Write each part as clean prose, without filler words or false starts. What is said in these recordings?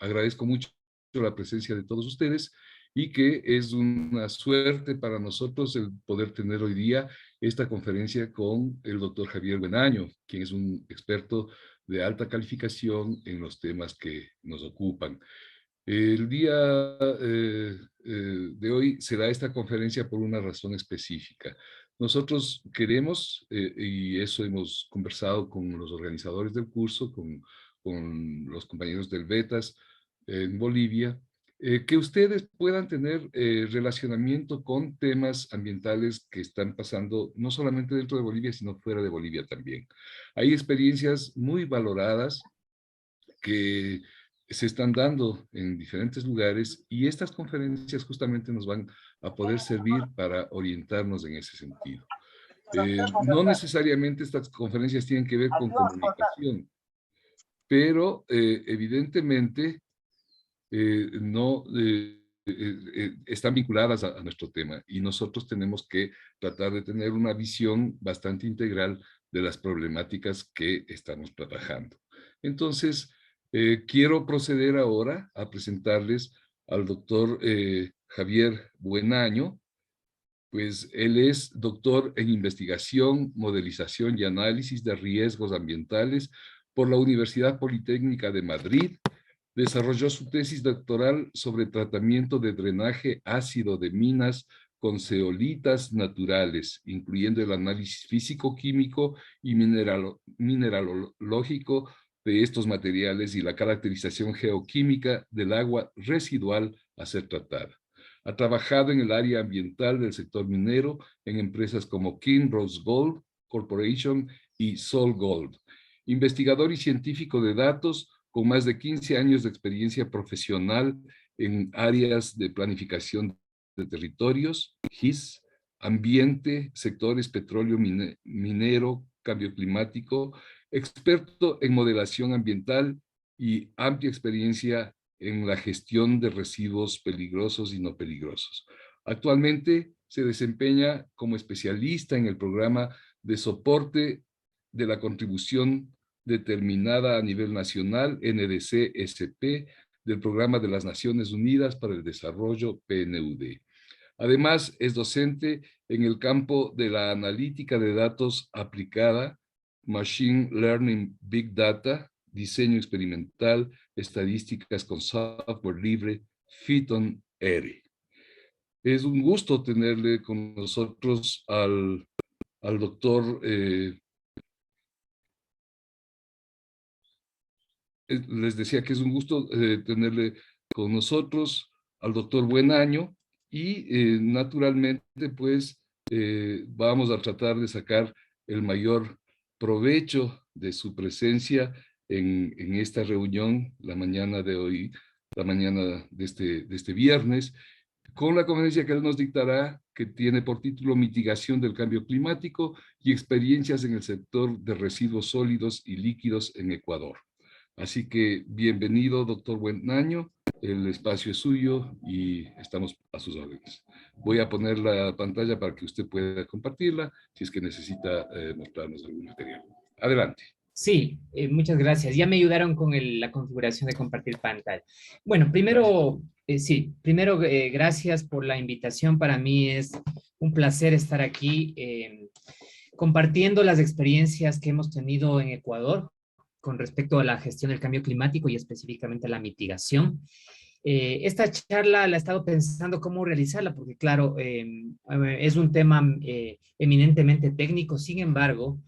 agradezco mucho la presencia de todos ustedes y que es una suerte para nosotros el poder tener hoy día esta conferencia con el doctor Javier Buenaño, quien es un experto de alta calificación en los temas que nos ocupan. El día de hoy será esta conferencia por una razón específica. Nosotros queremos, y eso hemos conversado con los organizadores del curso, con los compañeros del Betas en Bolivia, que ustedes puedan tener relacionamiento con temas ambientales que están pasando no solamente dentro de Bolivia, sino fuera de Bolivia también. Hay experiencias muy valoradas que se están dando en diferentes lugares y estas conferencias justamente nos van a poder servir para orientarnos en ese sentido. No necesariamente estas conferencias tienen que ver con comunicación, pero evidentemente no están vinculadas a nuestro tema y nosotros tenemos que tratar de tener una visión bastante integral de las problemáticas que estamos trabajando. Entonces, quiero proceder ahora a presentarles al doctor Javier Buenaño. Pues él es doctor en investigación, modelización y análisis de riesgos ambientales por la Universidad Politécnica de Madrid. Desarrolló su tesis doctoral sobre tratamiento de drenaje ácido de minas con zeolitas naturales, incluyendo el análisis físico-químico y mineralógico de estos materiales y la caracterización geoquímica del agua residual a ser tratada. Ha trabajado en el área ambiental del sector minero en empresas como Kinross Gold Corporation y Sol Gold. Investigador y científico de datos con más de 15 años de experiencia profesional en áreas de planificación de territorios, GIS, ambiente, sectores petróleo, minero, cambio climático, experto en modelación ambiental y amplia experiencia en la gestión de residuos peligrosos y no peligrosos. Actualmente se desempeña como especialista en el programa de soporte de la contribución determinada a nivel nacional, NDC-SP, del Programa de las Naciones Unidas para el Desarrollo, PNUD. Además, es docente en el campo de la analítica de datos aplicada, Machine Learning Big Data, diseño experimental, estadísticas con software libre, Python-R. Es un gusto tenerle con nosotros al doctor les decía que es un gusto tenerle con nosotros al doctor Buenaño y naturalmente pues vamos a tratar de sacar el mayor provecho de su presencia en esta reunión la mañana de hoy, la mañana de este viernes, con la conferencia que él nos dictará, que tiene por título Mitigación del Cambio Climático y experiencias en el sector de residuos sólidos y líquidos en Ecuador. Así que bienvenido, doctor Buenaño, el espacio es suyo y estamos a sus órdenes. Voy a poner la pantalla para que usted pueda compartirla si es que necesita mostrarnos algún material. Adelante. Sí, muchas gracias. Ya me ayudaron con la configuración de compartir pantalla. Bueno, primero, gracias por la invitación. Para mí es un placer estar aquí compartiendo las experiencias que hemos tenido en Ecuador con respecto a la gestión del cambio climático y específicamente a la mitigación. Esta charla la he estado pensando cómo realizarla, porque claro, es un tema eminentemente técnico, sin embargo,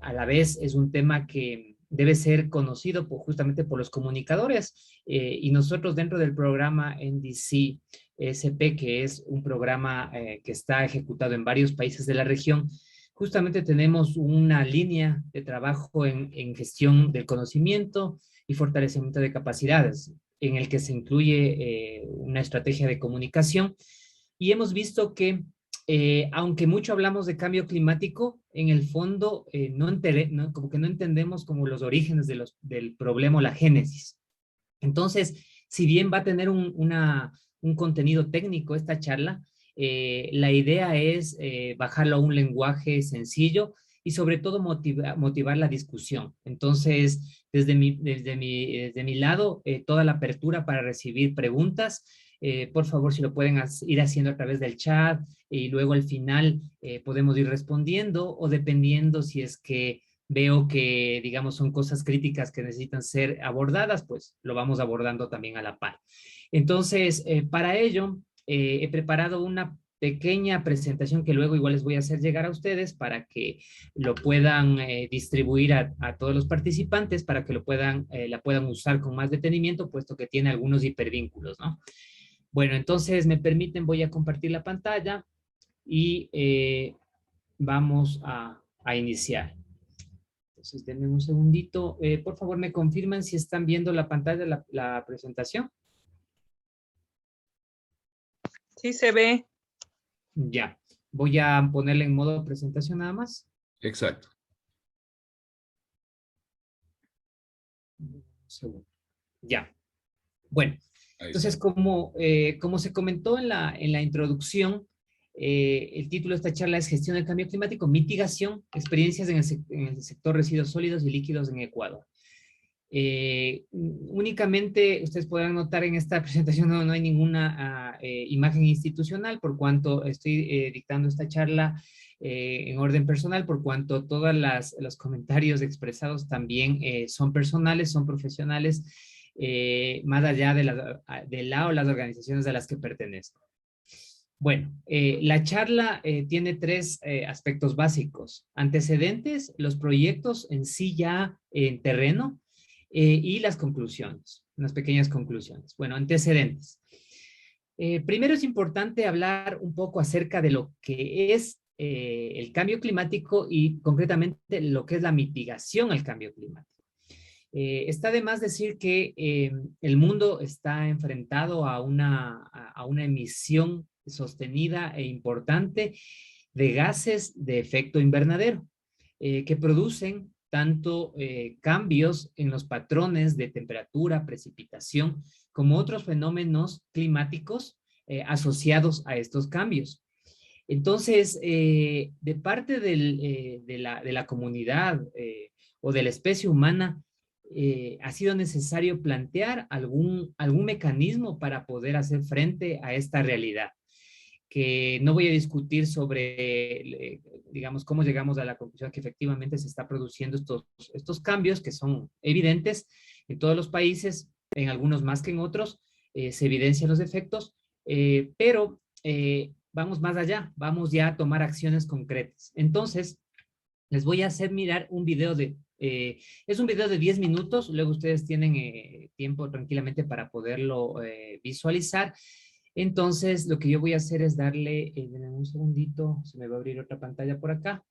a la vez es un tema que debe ser conocido justamente por los comunicadores y nosotros dentro del programa NDC-SP, que es un programa que está ejecutado en varios países de la región, justamente tenemos una línea de trabajo en gestión del conocimiento y fortalecimiento de capacidades, en el que se incluye una estrategia de comunicación. Y hemos visto que, aunque mucho hablamos de cambio climático, en el fondo como que no entendemos como los orígenes del problema o la génesis. Entonces, si bien va a tener un contenido técnico esta charla, la idea es bajarlo a un lenguaje sencillo y sobre todo motivar la discusión. Entonces, desde mi lado, toda la apertura para recibir preguntas. Por favor, si lo pueden ir haciendo a través del chat y luego al final podemos ir respondiendo, o dependiendo si es que veo que, digamos, son cosas críticas que necesitan ser abordadas, pues lo vamos abordando también a la par. Entonces, para ello, he preparado una pequeña presentación que luego igual les voy a hacer llegar a ustedes para que lo puedan distribuir a todos los participantes, para que la puedan usar con más detenimiento, puesto que tiene algunos hipervínculos, ¿no? Bueno, entonces me permiten, voy a compartir la pantalla y vamos a iniciar. Entonces, denme un segundito. Por favor, me confirman si están viendo la pantalla, la presentación. Sí, se ve. Ya. Voy a ponerle en modo presentación nada más. Exacto. Un segundo. Ya. Bueno, Ahí entonces, está. como se comentó en la introducción, el título de esta charla es Gestión del Cambio Climático, Mitigación, Experiencias en el sector residuos sólidos y líquidos en Ecuador. Únicamente, ustedes podrán notar en esta presentación no hay ninguna imagen institucional, por cuanto estoy dictando esta charla en orden personal, por cuanto todos los comentarios expresados también son personales, son profesionales, más allá de la o las organizaciones a las que pertenezco. Bueno, la charla tiene tres aspectos básicos: antecedentes, los proyectos en sí ya en terreno, y las conclusiones, unas pequeñas conclusiones. Bueno, antecedentes. Primero es importante hablar un poco acerca de lo que es el cambio climático y concretamente lo que es la mitigación al cambio climático. Está de más decir que el mundo está enfrentado a una emisión sostenida e importante de gases de efecto invernadero que producen tanto cambios en los patrones de temperatura, precipitación, como otros fenómenos climáticos asociados a estos cambios. Entonces, de parte de la comunidad o de la especie humana, ha sido necesario plantear algún mecanismo para poder hacer frente a esta realidad, que no voy a discutir sobre, digamos, cómo llegamos a la conclusión que efectivamente se está produciendo estos cambios que son evidentes en todos los países, en algunos más que en otros, se evidencian los efectos, pero vamos más allá, vamos ya a tomar acciones concretas. Entonces, les voy a hacer mirar un video es un video de 10 minutos, luego ustedes tienen tiempo tranquilamente para poderlo visualizar. Entonces, lo que yo voy a hacer es darle, un segundito, se me va a abrir otra pantalla por acá.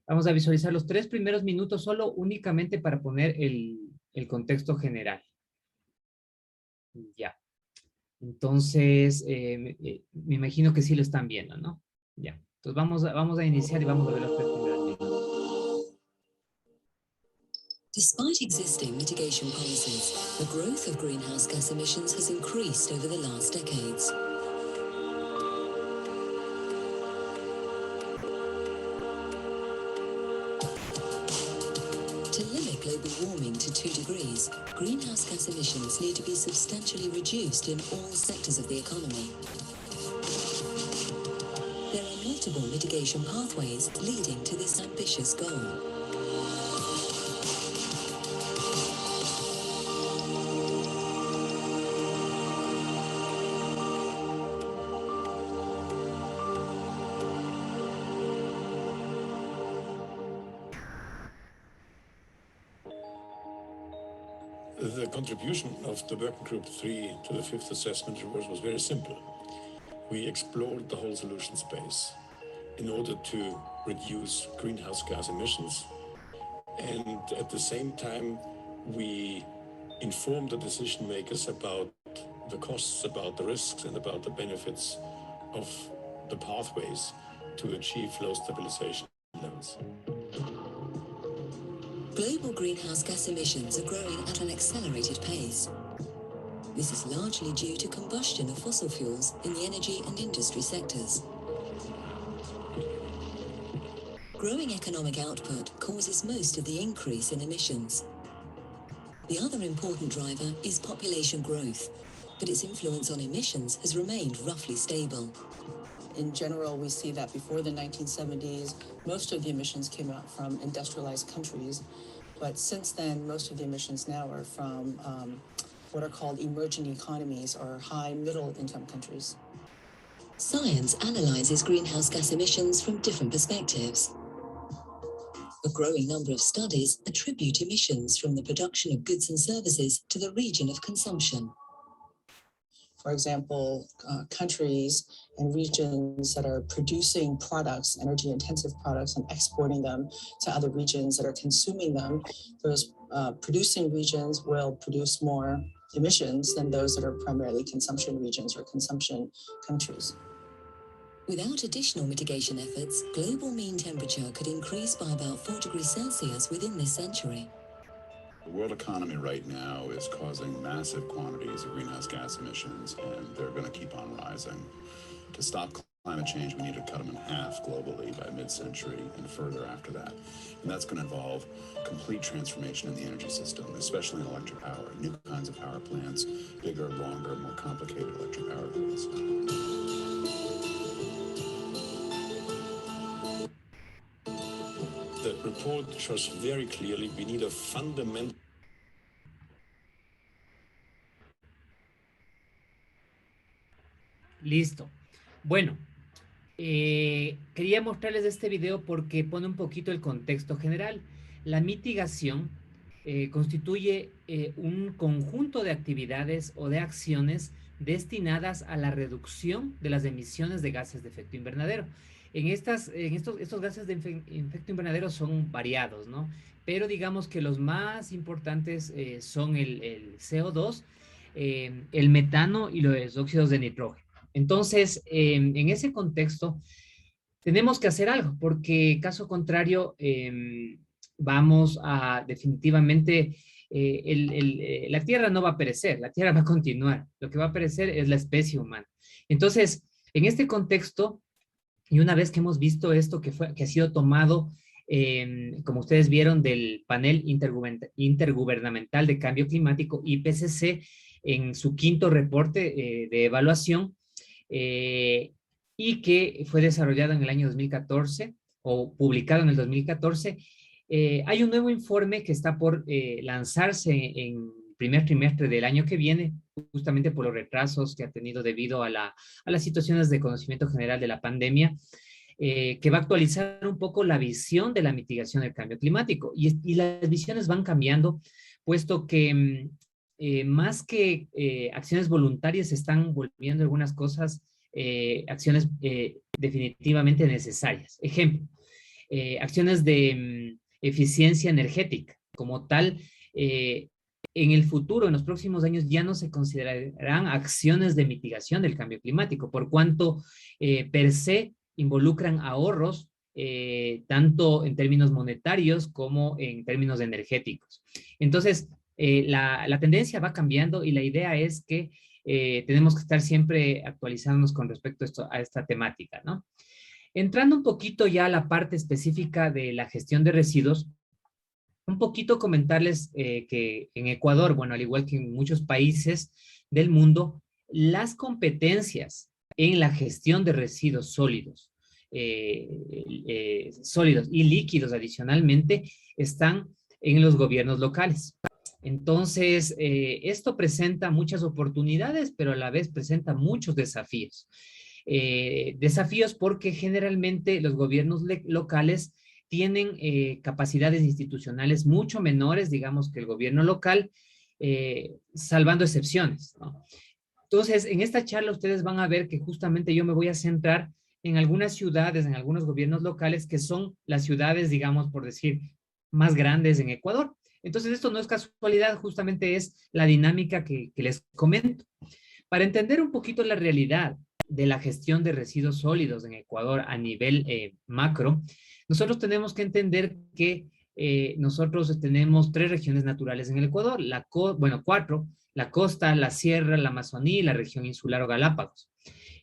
Vamos a visualizar los 3 primeros minutos solo únicamente para poner el contexto general. Ya. Entonces, me imagino que sí lo están viendo, ¿no? Ya. Entonces, vamos a iniciar y vamos a ver los 3 primeros minutos. Despite existing mitigation policies, the growth of greenhouse gas emissions has increased over the last decades. To limit global warming to 2 degrees, greenhouse gas emissions need to be substantially reduced in all sectors of the economy. There are multiple mitigation pathways leading to this ambitious goal. The contribution of the Working Group 3 to the 5th assessment report was very simple. We explored the whole solution space in order to reduce greenhouse gas emissions, and at the same time we informed the decision makers about the costs, about the risks, and about the benefits of the pathways to achieve low stabilization levels. Global greenhouse gas emissions are growing at an accelerated pace. This is largely due to combustion of fossil fuels in the energy and industry sectors. growing economic output causes most of the increase in emissions. The other important driver is population growth, but its influence on emissions has remained roughly stable. In general, we see that before the 1970s, most of the emissions came out from industrialized countries. But since then, most of the emissions now are from what are called emerging economies or high middle income countries. Science analyzes greenhouse gas emissions from different perspectives. A growing number of studies attribute emissions from the production of goods and services to the region of consumption. For example, countries and regions that are producing products, energy-intensive products, and exporting them to other regions that are consuming them, those producing regions will produce more emissions than those that are primarily consumption regions or consumption countries. Without additional mitigation efforts, global mean temperature could increase by about 4 degrees Celsius within this century. The world economy right now is causing massive quantities of greenhouse gas emissions, and they're going to keep on rising. To stop climate change, we need to cut them in half globally by mid-century and further after that. And that's going to involve complete transformation in the energy system, especially in electric power, new kinds of power plants, bigger, longer, more complicated electric power grids. The report shows very clearly we need a fundamental. Listo. Bueno, quería mostrarles este video porque pone un poquito el contexto general. La mitigación constituye un conjunto de actividades o de acciones destinadas a la reducción de las emisiones de gases de efecto invernadero. Estos gases de efecto invernadero son variados, ¿no? Pero digamos que los más importantes son el CO2, el metano y los óxidos de nitrógeno. Entonces, en ese contexto, tenemos que hacer algo, porque caso contrario, vamos a definitivamente, la Tierra no va a perecer, la Tierra va a continuar. Lo que va a perecer es la especie humana. Entonces, en este contexto, y una vez que hemos visto esto que ha sido tomado, como ustedes vieron, del panel intergubernamental de cambio climático, IPCC, en su quinto reporte de evaluación, y que fue desarrollado en el año 2014, o publicado en el 2014, hay un nuevo informe que está por lanzarse en primer trimestre del año que viene, justamente por los retrasos que ha tenido debido a las situaciones de conocimiento general de la pandemia, que va a actualizar un poco la visión de la mitigación del cambio climático. Y las visiones van cambiando, puesto que más que acciones voluntarias se están volviendo algunas cosas acciones definitivamente necesarias. Ejemplo, acciones de eficiencia energética como tal. En el futuro, en los próximos años, ya no se considerarán acciones de mitigación del cambio climático, por cuanto per se involucran ahorros, tanto en términos monetarios como en términos energéticos. Entonces, la tendencia va cambiando y la idea es que tenemos que estar siempre actualizándonos con respecto a esta temática, ¿no? Entrando un poquito ya a la parte específica de la gestión de residuos, un poquito comentarles que en Ecuador, bueno, al igual que en muchos países del mundo, las competencias en la gestión de residuos sólidos, sólidos y líquidos adicionalmente, están en los gobiernos locales. Entonces, esto presenta muchas oportunidades, pero a la vez presenta muchos desafíos. Desafíos porque generalmente los gobiernos locales tienen capacidades institucionales mucho menores, digamos, que el gobierno local, salvando excepciones, ¿no? Entonces, en esta charla ustedes van a ver que justamente yo me voy a centrar en algunas ciudades, en algunos gobiernos locales, que son las ciudades, digamos, por decir, más grandes en Ecuador. Entonces, esto no es casualidad, justamente es la dinámica que les comento. Para entender un poquito la realidad de la gestión de residuos sólidos en Ecuador a nivel macro, nosotros tenemos que entender que nosotros tenemos 3 regiones naturales en el Ecuador, bueno, 4, la costa, la sierra, la Amazonía y la región insular o Galápagos.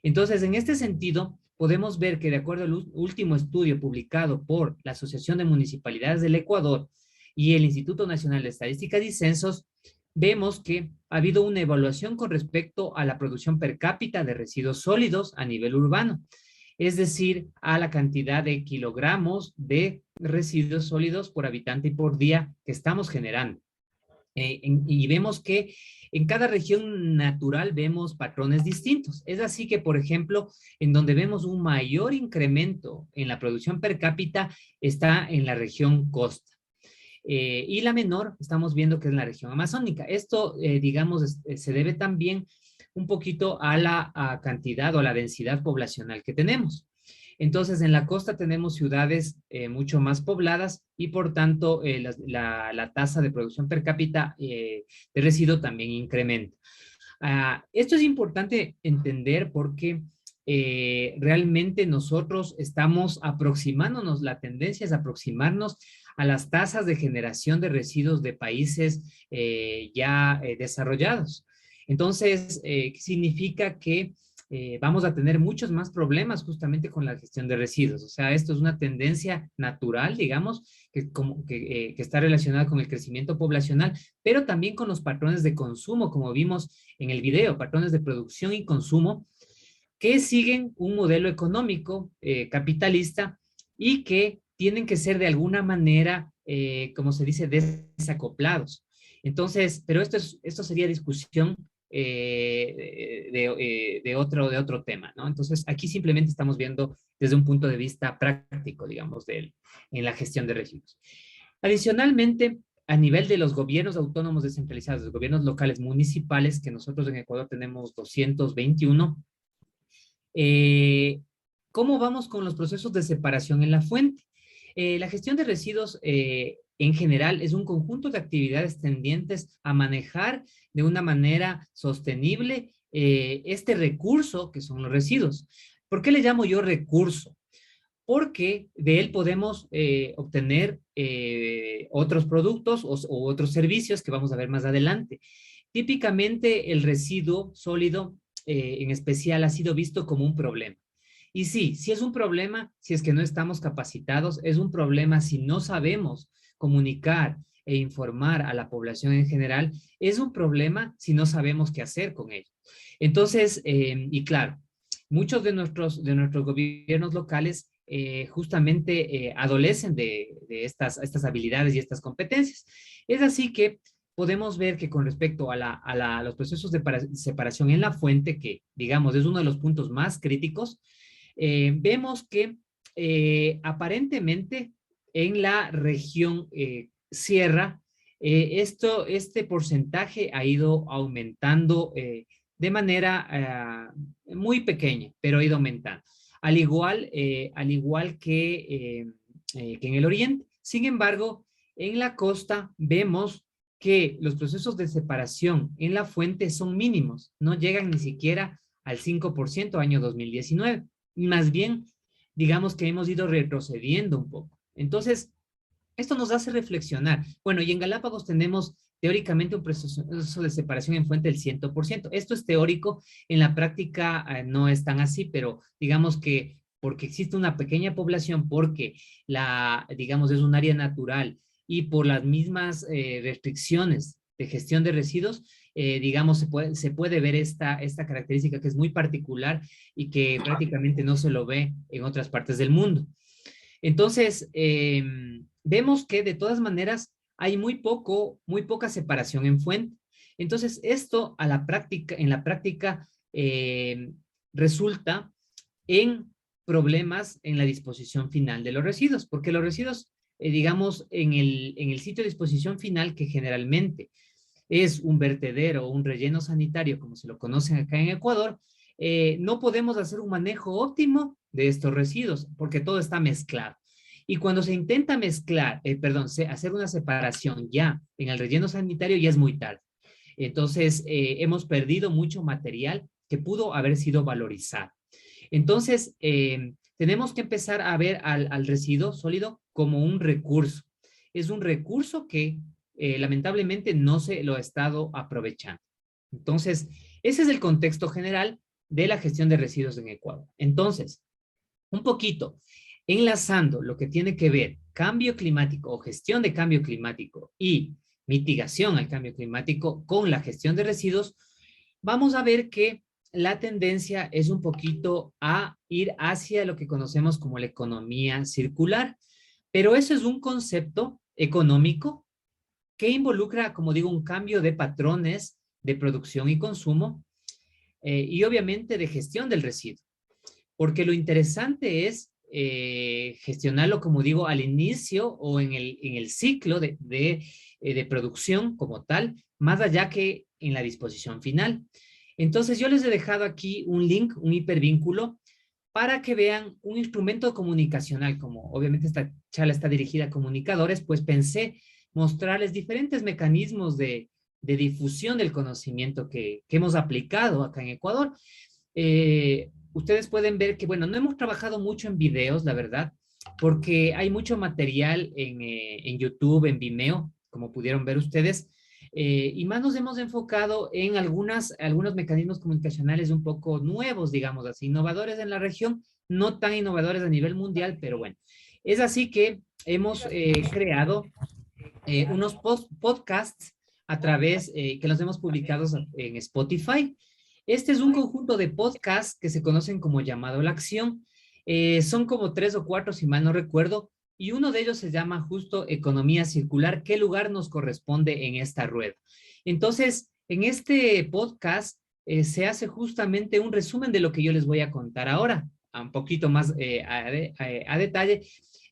Entonces, en este sentido, podemos ver que de acuerdo al último estudio publicado por la Asociación de Municipalidades del Ecuador y el Instituto Nacional de Estadísticas y Censos, vemos que ha habido una evaluación con respecto a la producción per cápita de residuos sólidos a nivel urbano, es decir, a la cantidad de kilogramos de residuos sólidos por habitante y por día que estamos generando. Y vemos que en cada región natural vemos patrones distintos. Es así que, por ejemplo, en donde vemos un mayor incremento en la producción per cápita está en la región costa. Y la menor estamos viendo que es la región amazónica. Esto, digamos, se debe también un poquito a la cantidad o a la densidad poblacional que tenemos. Entonces, en la costa tenemos ciudades mucho más pobladas y, por tanto, la tasa de producción per cápita de residuo también incrementa. Esto es importante entender porque realmente nosotros estamos aproximándonos, la tendencia es aproximarnos a las tasas de generación de residuos de países ya desarrollados. Entonces, significa que vamos a tener muchos más problemas justamente con la gestión de residuos. O sea, esto es una tendencia natural, digamos, que está relacionada con el crecimiento poblacional, pero también con los patrones de consumo, como vimos en el video, patrones de producción y consumo, que siguen un modelo económico capitalista y que tienen que ser de alguna manera, como se dice, desacoplados. Entonces, pero esto sería discusión de otro tema, ¿no? Entonces, aquí simplemente estamos viendo desde un punto de vista práctico, digamos, en la gestión de residuos. Adicionalmente, a nivel de los gobiernos autónomos descentralizados, los gobiernos locales municipales, que nosotros en Ecuador tenemos 221, ¿cómo vamos con los procesos de separación en la fuente? La gestión de residuos en general es un conjunto de actividades tendientes a manejar de una manera sostenible este recurso que son los residuos. ¿Por qué le llamo yo recurso? Porque de él podemos obtener otros productos o otros servicios que vamos a ver más adelante. Típicamente el residuo sólido en especial ha sido visto como un problema. Y sí, sí es un problema si es que no estamos capacitados, es un problema si no sabemos comunicar e informar a la población en general, es un problema si no sabemos qué hacer con ello. Entonces, y claro, muchos de nuestros gobiernos locales justamente adolecen de estas habilidades y estas competencias. Es así que podemos ver que con respecto a los procesos de separación en la fuente, que digamos es uno de los puntos más críticos, vemos que aparentemente en la región sierra, este porcentaje ha ido aumentando de manera muy pequeña, pero ha ido aumentando, al igual que en el oriente. Sin embargo, en la costa vemos que los procesos de separación en la fuente son mínimos, no llegan ni siquiera al 5% año 2019. Más bien, digamos que hemos ido retrocediendo un poco. Entonces, esto nos hace reflexionar. Bueno, y en Galápagos tenemos teóricamente un proceso de separación en fuente del 100%. Esto es teórico, en la práctica no es tan así, pero digamos que porque existe una pequeña población, porque digamos, es un área natural y por las mismas restricciones de gestión de residuos, digamos, se puede ver esta característica que es muy particular y que prácticamente no se lo ve en otras partes del mundo. Entonces, vemos que de todas maneras hay muy poca separación en fuente. Entonces, esto en la práctica resulta en problemas en la disposición final de los residuos, porque los residuos, digamos, en el sitio de disposición final, que generalmente es un vertedero o un relleno sanitario, como se lo conocen acá en Ecuador, no podemos hacer un manejo óptimo de estos residuos, porque todo está mezclado. Y cuando se intenta hacer una separación ya en el relleno sanitario, ya es muy tarde. Entonces, hemos perdido mucho material que pudo haber sido valorizado. Entonces, tenemos que empezar a ver al residuo sólido como un recurso. Es un recurso que lamentablemente no se lo ha estado aprovechando. Entonces, ese es el contexto general de la gestión de residuos en Ecuador. Entonces, Un poquito, enlazando lo que tiene que ver cambio climático o gestión de cambio climático y mitigación al cambio climático con la gestión de residuos, vamos a ver que la tendencia es un poquito a ir hacia lo que conocemos como la economía circular, pero eso es un concepto económico que involucra, como digo, un cambio de patrones de producción y consumo y obviamente de gestión del residuo, porque lo interesante es gestionarlo, como digo, al inicio o en el ciclo de producción como tal, más allá que en la disposición final. Entonces yo les he dejado aquí un link, un hipervínculo, para que vean un instrumento comunicacional, como obviamente esta charla está dirigida a comunicadores, pues pensé mostrarles diferentes mecanismos de difusión del conocimiento que hemos aplicado acá en Ecuador. Ustedes pueden ver que, bueno, no hemos trabajado mucho en videos, la verdad, porque hay mucho material en YouTube, en Vimeo, como pudieron ver ustedes, y más nos hemos enfocado en algunos mecanismos comunicacionales un poco nuevos, digamos así, innovadores en la región, no tan innovadores a nivel mundial, pero bueno. Es así que hemos creado unos podcasts a través que los hemos publicado en Spotify. Este es un conjunto de podcasts que se conocen como Llamado a la Acción. Son como 3 o 4, si mal no recuerdo, y uno de ellos se llama justo Economía Circular. ¿Qué lugar nos corresponde en esta rueda? Entonces, en este podcast se hace justamente un resumen de lo que yo les voy a contar ahora, un poquito más a detalle.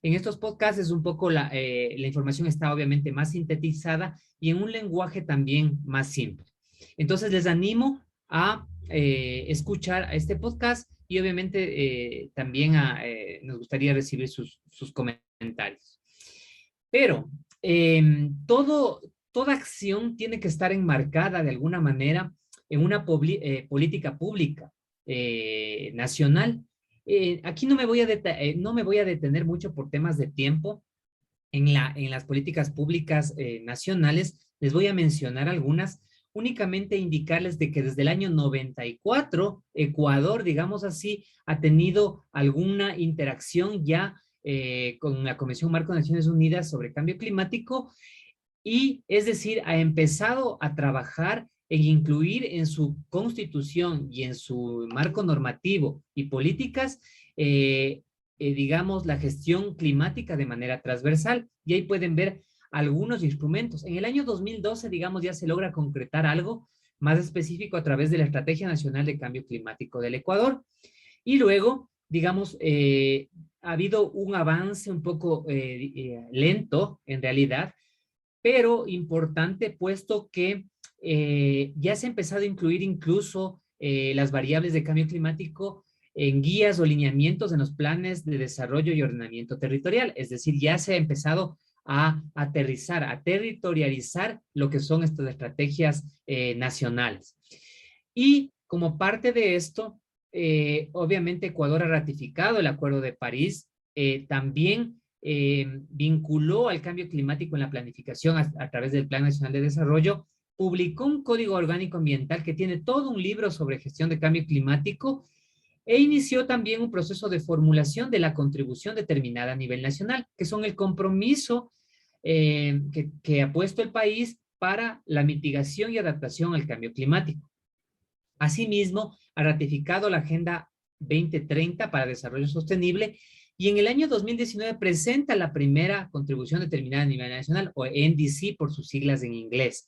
En estos podcasts es un poco la información está obviamente más sintetizada y en un lenguaje también más simple. Entonces les animo a escuchar a este podcast y obviamente también nos gustaría recibir sus comentarios. Pero toda acción tiene que estar enmarcada de alguna manera en una política pública nacional. Aquí no me voy a detener mucho por temas de tiempo en las políticas públicas nacionales. Les voy a mencionar algunas, únicamente indicarles de que desde el año 94, Ecuador, digamos así, ha tenido alguna interacción ya con la Convención Marco de Naciones Unidas sobre Cambio Climático y, es decir, ha empezado a trabajar en incluir en su constitución y en su marco normativo y políticas, digamos, la gestión climática de manera transversal. Y ahí pueden ver algunos instrumentos. En el año 2012, digamos, ya se logra concretar algo más específico a través de la Estrategia Nacional de Cambio Climático del Ecuador. Y luego, digamos, ha habido un avance un poco lento, en realidad, pero importante, puesto que ya se ha empezado a incluir incluso las variables de cambio climático en guías o lineamientos en los planes de desarrollo y ordenamiento territorial. Es decir, ya se ha empezado a aterrizar, a territorializar lo que son estas estrategias nacionales. Y como parte de esto, obviamente Ecuador ha ratificado el Acuerdo de París, también vinculó al cambio climático en la planificación a través del Plan Nacional de Desarrollo, publicó un código orgánico ambiental que tiene todo un libro sobre gestión de cambio climático e inició también un proceso de formulación de la contribución determinada a nivel nacional, que son el compromiso que ha puesto el país para la mitigación y adaptación al cambio climático. Asimismo, ha ratificado la Agenda 2030 para Desarrollo Sostenible y en el año 2019 presenta la primera contribución determinada a nivel nacional, o NDC por sus siglas en inglés.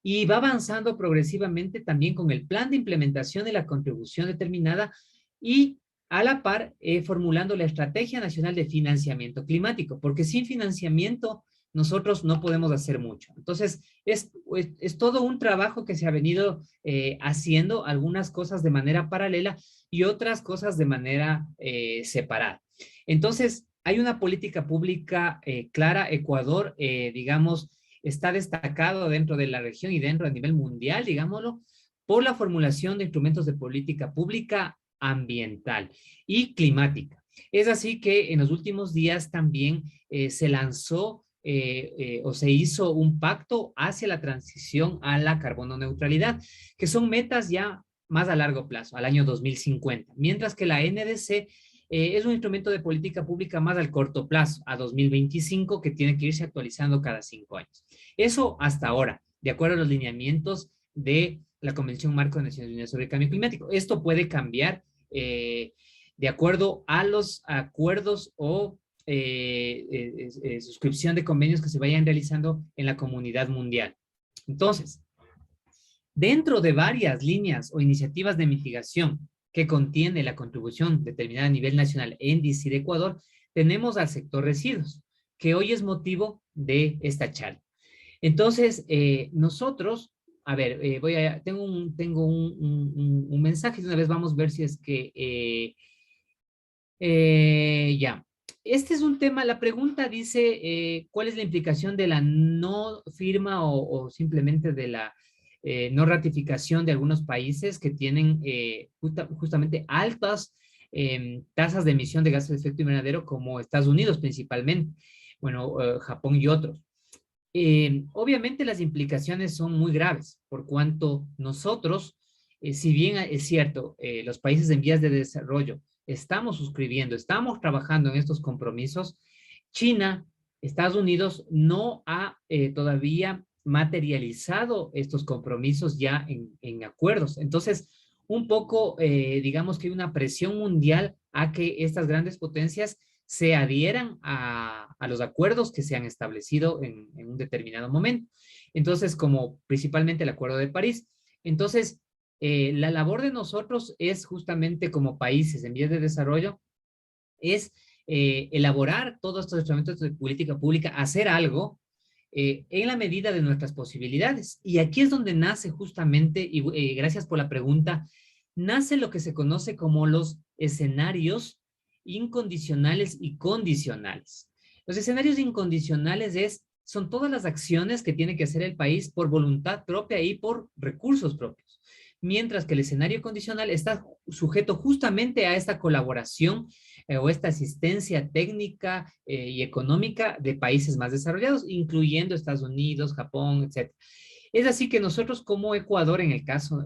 Y va avanzando progresivamente también con el plan de implementación de la contribución determinada y a la par formulando la Estrategia Nacional de Financiamiento Climático, porque sin financiamiento nosotros no podemos hacer mucho. Entonces, es todo un trabajo que se ha venido haciendo, algunas cosas de manera paralela y otras cosas de manera separada. Entonces, hay una política pública clara. Ecuador, digamos, está destacado dentro de la región y dentro a nivel mundial, digámoslo, por la formulación de instrumentos de política pública ambiental y climática. Es así que en los últimos días también se lanzó o se hizo un pacto hacia la transición a la carbono neutralidad, que son metas ya más a largo plazo, al año 2050, mientras que la NDC es un instrumento de política pública más al corto plazo, a 2025, que tiene que irse actualizando cada 5 años. Eso hasta ahora, de acuerdo a los lineamientos de la Convención Marco de Naciones Unidas sobre el Cambio Climático. Esto puede cambiar de acuerdo a los acuerdos o suscripción de convenios que se vayan realizando en la comunidad mundial. Entonces, dentro de varias líneas o iniciativas de mitigación que contiene la contribución determinada a nivel nacional en DICI de Ecuador, tenemos al sector residuos, que hoy es motivo de esta charla. Entonces, nosotros, a ver, tengo un mensaje, de una vez vamos a ver si es que, ya. Este es un tema, la pregunta dice, ¿cuál es la implicación de la no firma o simplemente de la no ratificación de algunos países que tienen justamente altas tasas de emisión de gases de efecto invernadero, como Estados Unidos principalmente, bueno, Japón y otros? Obviamente las implicaciones son muy graves, por cuanto nosotros, si bien es cierto, los países en vías de desarrollo estamos suscribiendo, estamos trabajando en estos compromisos, China, Estados Unidos no ha todavía materializado estos compromisos ya en acuerdos. Entonces, un poco, digamos que hay una presión mundial a que estas grandes potencias se adhieran a los acuerdos que se han establecido en un determinado momento. Entonces, como principalmente el Acuerdo de París. Entonces, la labor de nosotros es justamente como países en vías de desarrollo, es elaborar todos estos instrumentos de política pública, hacer algo en la medida de nuestras posibilidades. Y aquí es donde nace justamente, y gracias por la pregunta, nace lo que se conoce como los escenarios incondicionales y condicionales. Los escenarios incondicionales son todas las acciones que tiene que hacer el país por voluntad propia y por recursos propios, mientras que el escenario condicional está sujeto justamente a esta colaboración o esta asistencia técnica y económica de países más desarrollados, incluyendo Estados Unidos, Japón, etc. Es así que nosotros como Ecuador, en el caso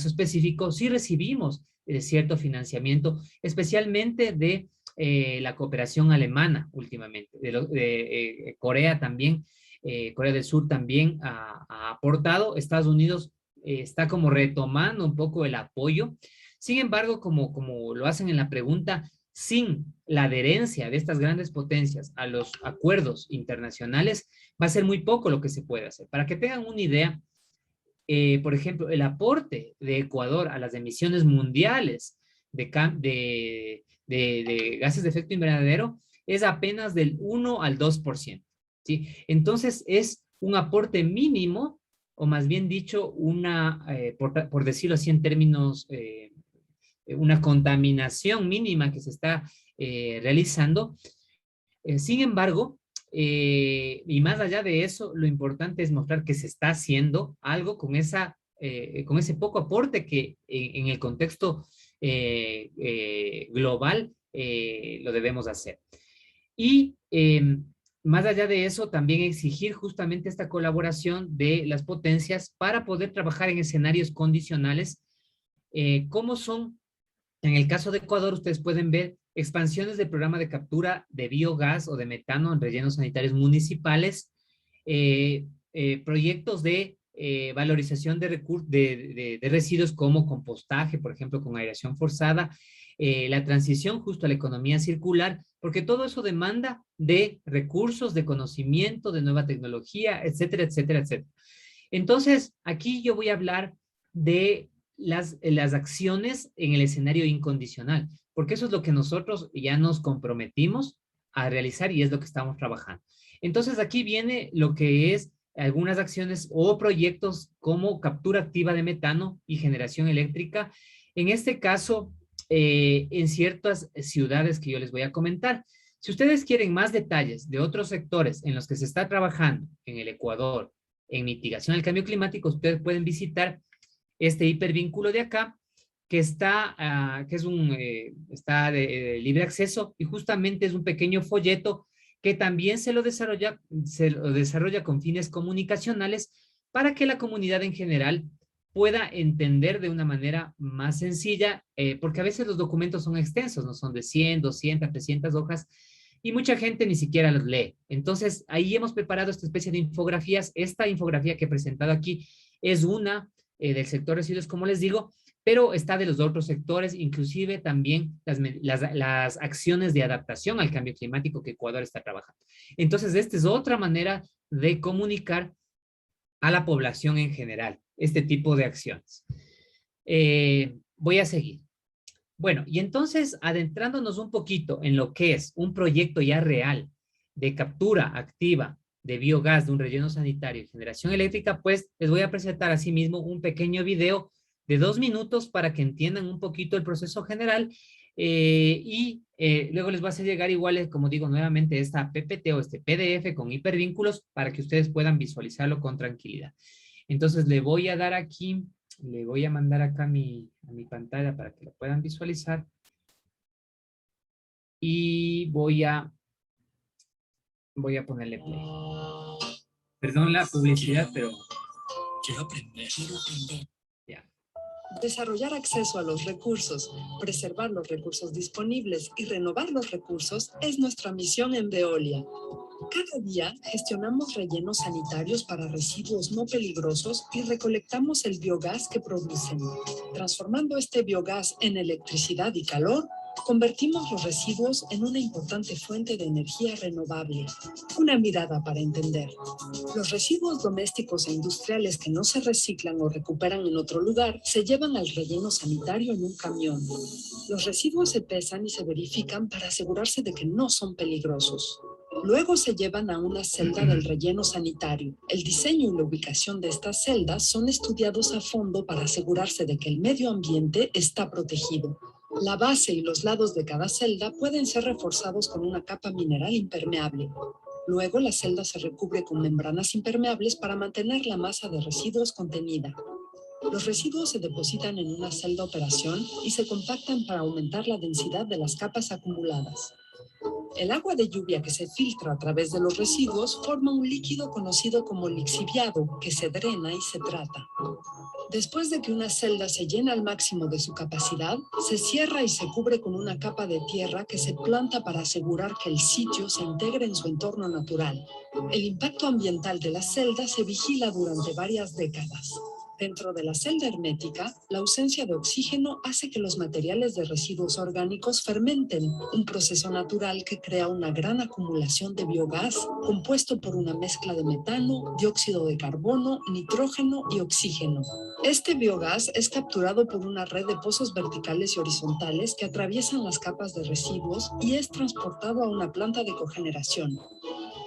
específico, sí recibimos cierto financiamiento, especialmente de la cooperación alemana últimamente, de Corea también, Corea del Sur también ha aportado. Estados Unidos está como retomando un poco el apoyo. Sin embargo, como lo hacen en la pregunta, sin la adherencia de estas grandes potencias a los acuerdos internacionales, va a ser muy poco lo que se puede hacer. Para que tengan una idea, por ejemplo, el aporte de Ecuador a las emisiones mundiales de gases de efecto invernadero es apenas del 1 al 2%, ¿sí? Entonces, es un aporte mínimo, o más bien dicho, por decirlo así en términos, una contaminación mínima que se está realizando. Sin embargo, y más allá de eso, lo importante es mostrar que se está haciendo algo con ese poco aporte que en el contexto global lo debemos hacer. Y más allá de eso, también exigir justamente esta colaboración de las potencias para poder trabajar en escenarios condicionales, como son, en el caso de Ecuador, ustedes pueden ver expansiones del programa de captura de biogás o de metano en rellenos sanitarios municipales, proyectos de valorización de residuos como compostaje, por ejemplo, con aireación forzada, la transición justo a la economía circular, porque todo eso demanda de recursos, de conocimiento, de nueva tecnología, etcétera, etcétera, etcétera. Entonces, aquí yo voy a hablar de las acciones en el escenario incondicional, porque eso es lo que nosotros ya nos comprometimos a realizar y es lo que estamos trabajando. Entonces, aquí viene lo que es algunas acciones o proyectos como captura activa de metano y generación eléctrica. En este caso, en ciertas ciudades que yo les voy a comentar. Si ustedes quieren más detalles de otros sectores en los que se está trabajando en el Ecuador en mitigación del cambio climático, ustedes pueden visitar este hipervínculo de acá, que está de libre acceso y justamente es un pequeño folleto que también se lo desarrolla con fines comunicacionales para que la comunidad en general pueda entender de una manera más sencilla, porque a veces los documentos son extensos, no son de 100, 200, 300 hojas, y mucha gente ni siquiera los lee. Entonces, ahí hemos preparado esta especie de infografías. Esta infografía que he presentado aquí es una del sector residuos, como les digo, pero está de los otros sectores, inclusive también las acciones de adaptación al cambio climático que Ecuador está trabajando. Entonces, esta es otra manera de comunicar a la población en general este tipo de acciones. Voy a seguir. Bueno, y entonces, adentrándonos un poquito en lo que es un proyecto ya real de captura activa de biogás de un relleno sanitario y generación eléctrica, pues les voy a presentar asimismo un pequeño video de 2 minutos para que entiendan un poquito el proceso general luego les va a hacer llegar igual, como digo nuevamente, esta PPT o este PDF con hipervínculos para que ustedes puedan visualizarlo con tranquilidad. Entonces le voy a dar aquí, le voy a mandar acá a mi pantalla para que lo puedan visualizar. Y voy a ponerle play. Perdón la publicidad, pero... Quiero aprender. Ya. Desarrollar acceso a los recursos, preservar los recursos disponibles y renovar los recursos es nuestra misión en Veolia. Cada día gestionamos rellenos sanitarios para residuos no peligrosos y recolectamos el biogás que producen. Transformando este biogás en electricidad y calor, convertimos los residuos en una importante fuente de energía renovable. Una mirada para entender. Los residuos domésticos e industriales que no se reciclan o recuperan en otro lugar se llevan al relleno sanitario en un camión. Los residuos se pesan y se verifican para asegurarse de que no son peligrosos. Luego se llevan a una celda del relleno sanitario. El diseño y la ubicación de estas celdas son estudiados a fondo para asegurarse de que el medio ambiente está protegido. La base y los lados de cada celda pueden ser reforzados con una capa mineral impermeable. Luego la celda se recubre con membranas impermeables para mantener la masa de residuos contenida. Los residuos se depositan en una celda operación y se compactan para aumentar la densidad de las capas acumuladas. El agua de lluvia que se filtra a través de los residuos forma un líquido conocido como lixiviado que se drena y se trata. Después de que una celda se llena al máximo de su capacidad, se cierra y se cubre con una capa de tierra que se planta para asegurar que el sitio se integre en su entorno natural. El impacto ambiental de la celda se vigila durante varias décadas. Dentro de la celda hermética, la ausencia de oxígeno hace que los materiales de residuos orgánicos fermenten, un proceso natural que crea una gran acumulación de biogás compuesto por una mezcla de metano, dióxido de carbono, nitrógeno y oxígeno. Este biogás es capturado por una red de pozos verticales y horizontales que atraviesan las capas de residuos y es transportado a una planta de cogeneración.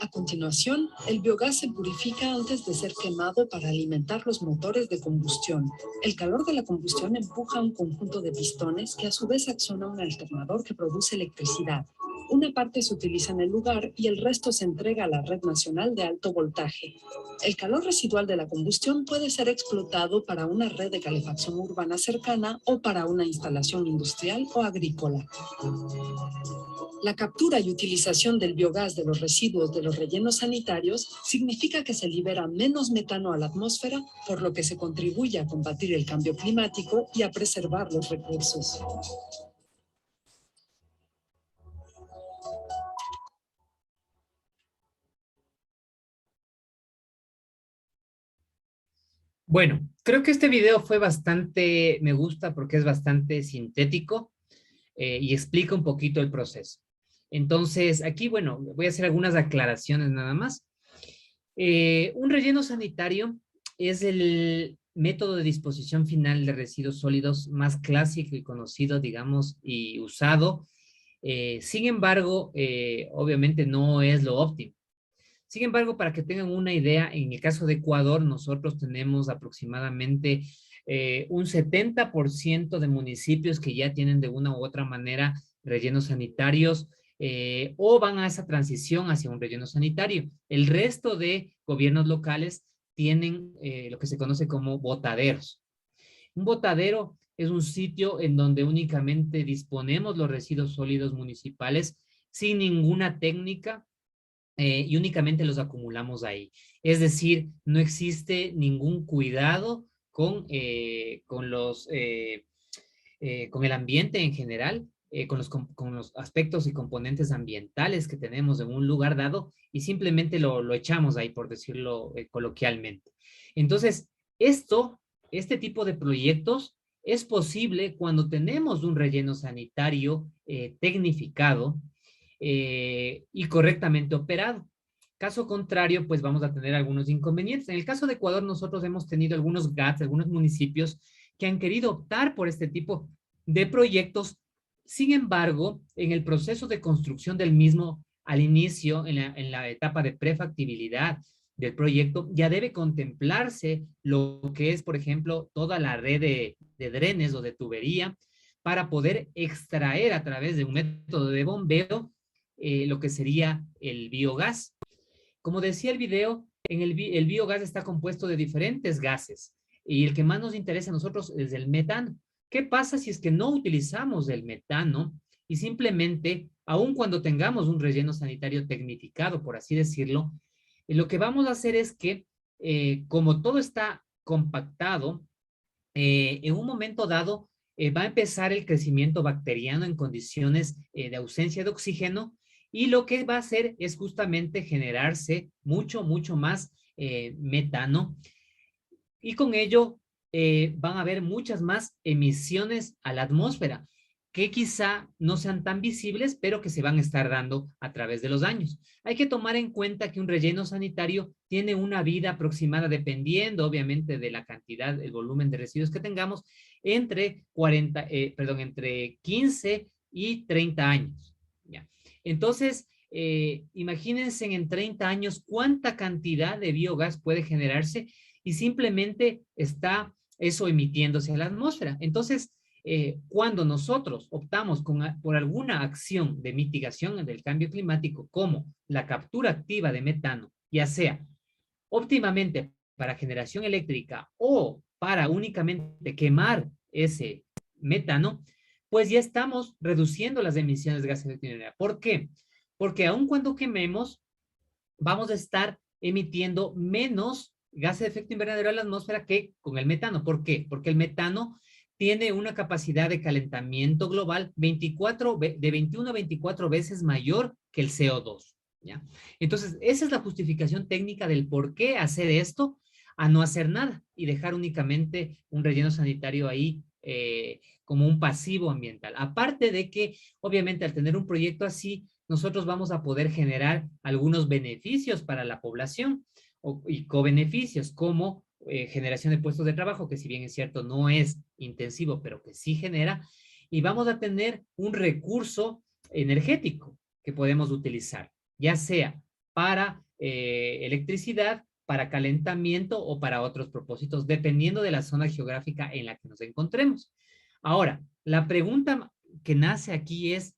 A continuación, el biogás se purifica antes de ser quemado para alimentar los motores de combustión. El calor de la combustión empuja un conjunto de pistones que a su vez acciona un alternador que produce electricidad. Una parte se utiliza en el lugar y el resto se entrega a la red nacional de alto voltaje. El calor residual de la combustión puede ser explotado para una red de calefacción urbana cercana o para una instalación industrial o agrícola. La captura y utilización del biogás de los residuos de los rellenos sanitarios significa que se libera menos metano a la atmósfera, por lo que se contribuye a combatir el cambio climático y a preservar los recursos. Bueno, creo que este video fue bastante, me gusta porque es bastante sintético y explica un poquito el proceso. Entonces, aquí, bueno, voy a hacer algunas aclaraciones nada más. Un relleno sanitario es el método de disposición final de residuos sólidos más clásico y conocido, digamos, y usado. Sin embargo, obviamente no es lo óptimo. Sin embargo, para que tengan una idea, en el caso de Ecuador, nosotros tenemos aproximadamente un 70% de municipios que ya tienen de una u otra manera rellenos sanitarios o van a esa transición hacia un relleno sanitario. El resto de gobiernos locales tienen lo que se conoce como botaderos. Un botadero es un sitio en donde únicamente disponemos los residuos sólidos municipales sin ninguna técnica y únicamente los acumulamos ahí. Es decir, no existe ningún cuidado con el ambiente en general, con los aspectos y componentes ambientales que tenemos en un lugar dado y simplemente lo echamos ahí, por decirlo coloquialmente. Entonces, este tipo de proyectos es posible cuando tenemos un relleno sanitario tecnificado y correctamente operado. Caso contrario, pues vamos a tener algunos inconvenientes. En el caso de Ecuador, nosotros hemos tenido algunos GATs, algunos municipios que han querido optar por este tipo de proyectos. Sin embargo, en el proceso de construcción del mismo, al inicio, en la etapa de prefactibilidad del proyecto, ya debe contemplarse lo que es, por ejemplo, toda la red de drenes o de tubería para poder extraer a través de un método de bombeo lo que sería el biogás. Como decía el video, el biogás está compuesto de diferentes gases y el que más nos interesa a nosotros es el metano. ¿Qué pasa si es que no utilizamos el metano y simplemente, aun cuando tengamos un relleno sanitario tecnificado, por así decirlo, lo que vamos a hacer es que, como todo está compactado, en un momento dado va a empezar el crecimiento bacteriano en condiciones de ausencia de oxígeno y lo que va a hacer es justamente generarse mucho más metano y con ello van a haber muchas más emisiones a la atmósfera que quizá no sean tan visibles, pero que se van a estar dando a través de los años. Hay que tomar en cuenta que un relleno sanitario tiene una vida aproximada, dependiendo obviamente de la cantidad, el volumen de residuos que tengamos, entre 15 y 30 años. ¿Ya? Entonces, imagínense en 30 años cuánta cantidad de biogás puede generarse y simplemente está eso emitiéndose a la atmósfera. Entonces, cuando nosotros optamos por alguna acción de mitigación del cambio climático, como la captura activa de metano, ya sea óptimamente para generación eléctrica o para únicamente quemar ese metano, pues ya estamos reduciendo las emisiones de gases de efecto invernadero. ¿Por qué? Porque aun cuando quememos, vamos a estar emitiendo menos gases de efecto invernadero a la atmósfera que con el metano. ¿Por qué? Porque el metano tiene una capacidad de calentamiento global de 21 a 24 veces mayor que el CO2. ¿Ya? Entonces, esa es la justificación técnica del por qué hacer esto a no hacer nada y dejar únicamente un relleno sanitario ahí como un pasivo ambiental. Aparte de que, obviamente, al tener un proyecto así, nosotros vamos a poder generar algunos beneficios para la población y cobeneficios como generación de puestos de trabajo, que si bien es cierto no es intensivo, pero que sí genera, y vamos a tener un recurso energético que podemos utilizar, ya sea para electricidad, para calentamiento o para otros propósitos, dependiendo de la zona geográfica en la que nos encontremos. Ahora, la pregunta que nace aquí es,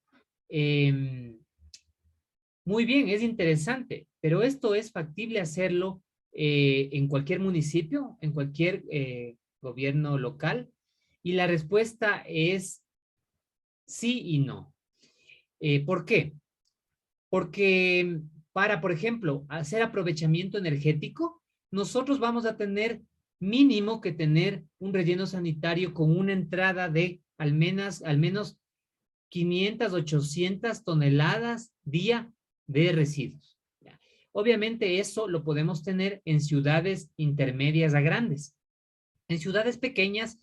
muy bien, es interesante, pero esto es factible hacerlo en cualquier municipio, en cualquier gobierno local, y la respuesta es sí y no. ¿Por qué? Porque para, por ejemplo, hacer aprovechamiento energético, nosotros vamos a tener mínimo que tener un relleno sanitario con una entrada de al menos 500, 800 toneladas día de residuos. ¿Ya? Obviamente eso lo podemos tener en ciudades intermedias a grandes. En ciudades pequeñas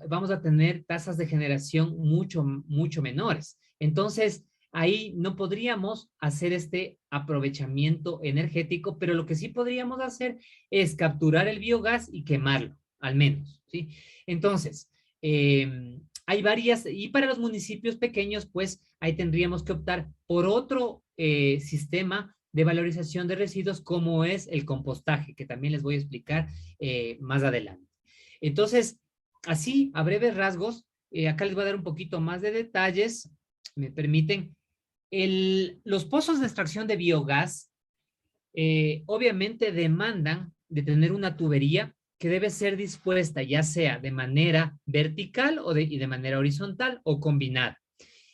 vamos a tener tasas de generación mucho menores. Entonces, ahí no podríamos hacer este aprovechamiento energético, pero lo que sí podríamos hacer es capturar el biogás y quemarlo, al menos, ¿sí? Entonces, hay varias, y para los municipios pequeños, pues ahí tendríamos que optar por otro sistema de valorización de residuos como es el compostaje, que también les voy a explicar más adelante. Entonces, así, a breves rasgos, acá les voy a dar un poquito más de detalles, me permiten. Los pozos de extracción de biogás obviamente demandan de tener una tubería que debe ser dispuesta ya sea de manera vertical y de manera horizontal o combinada.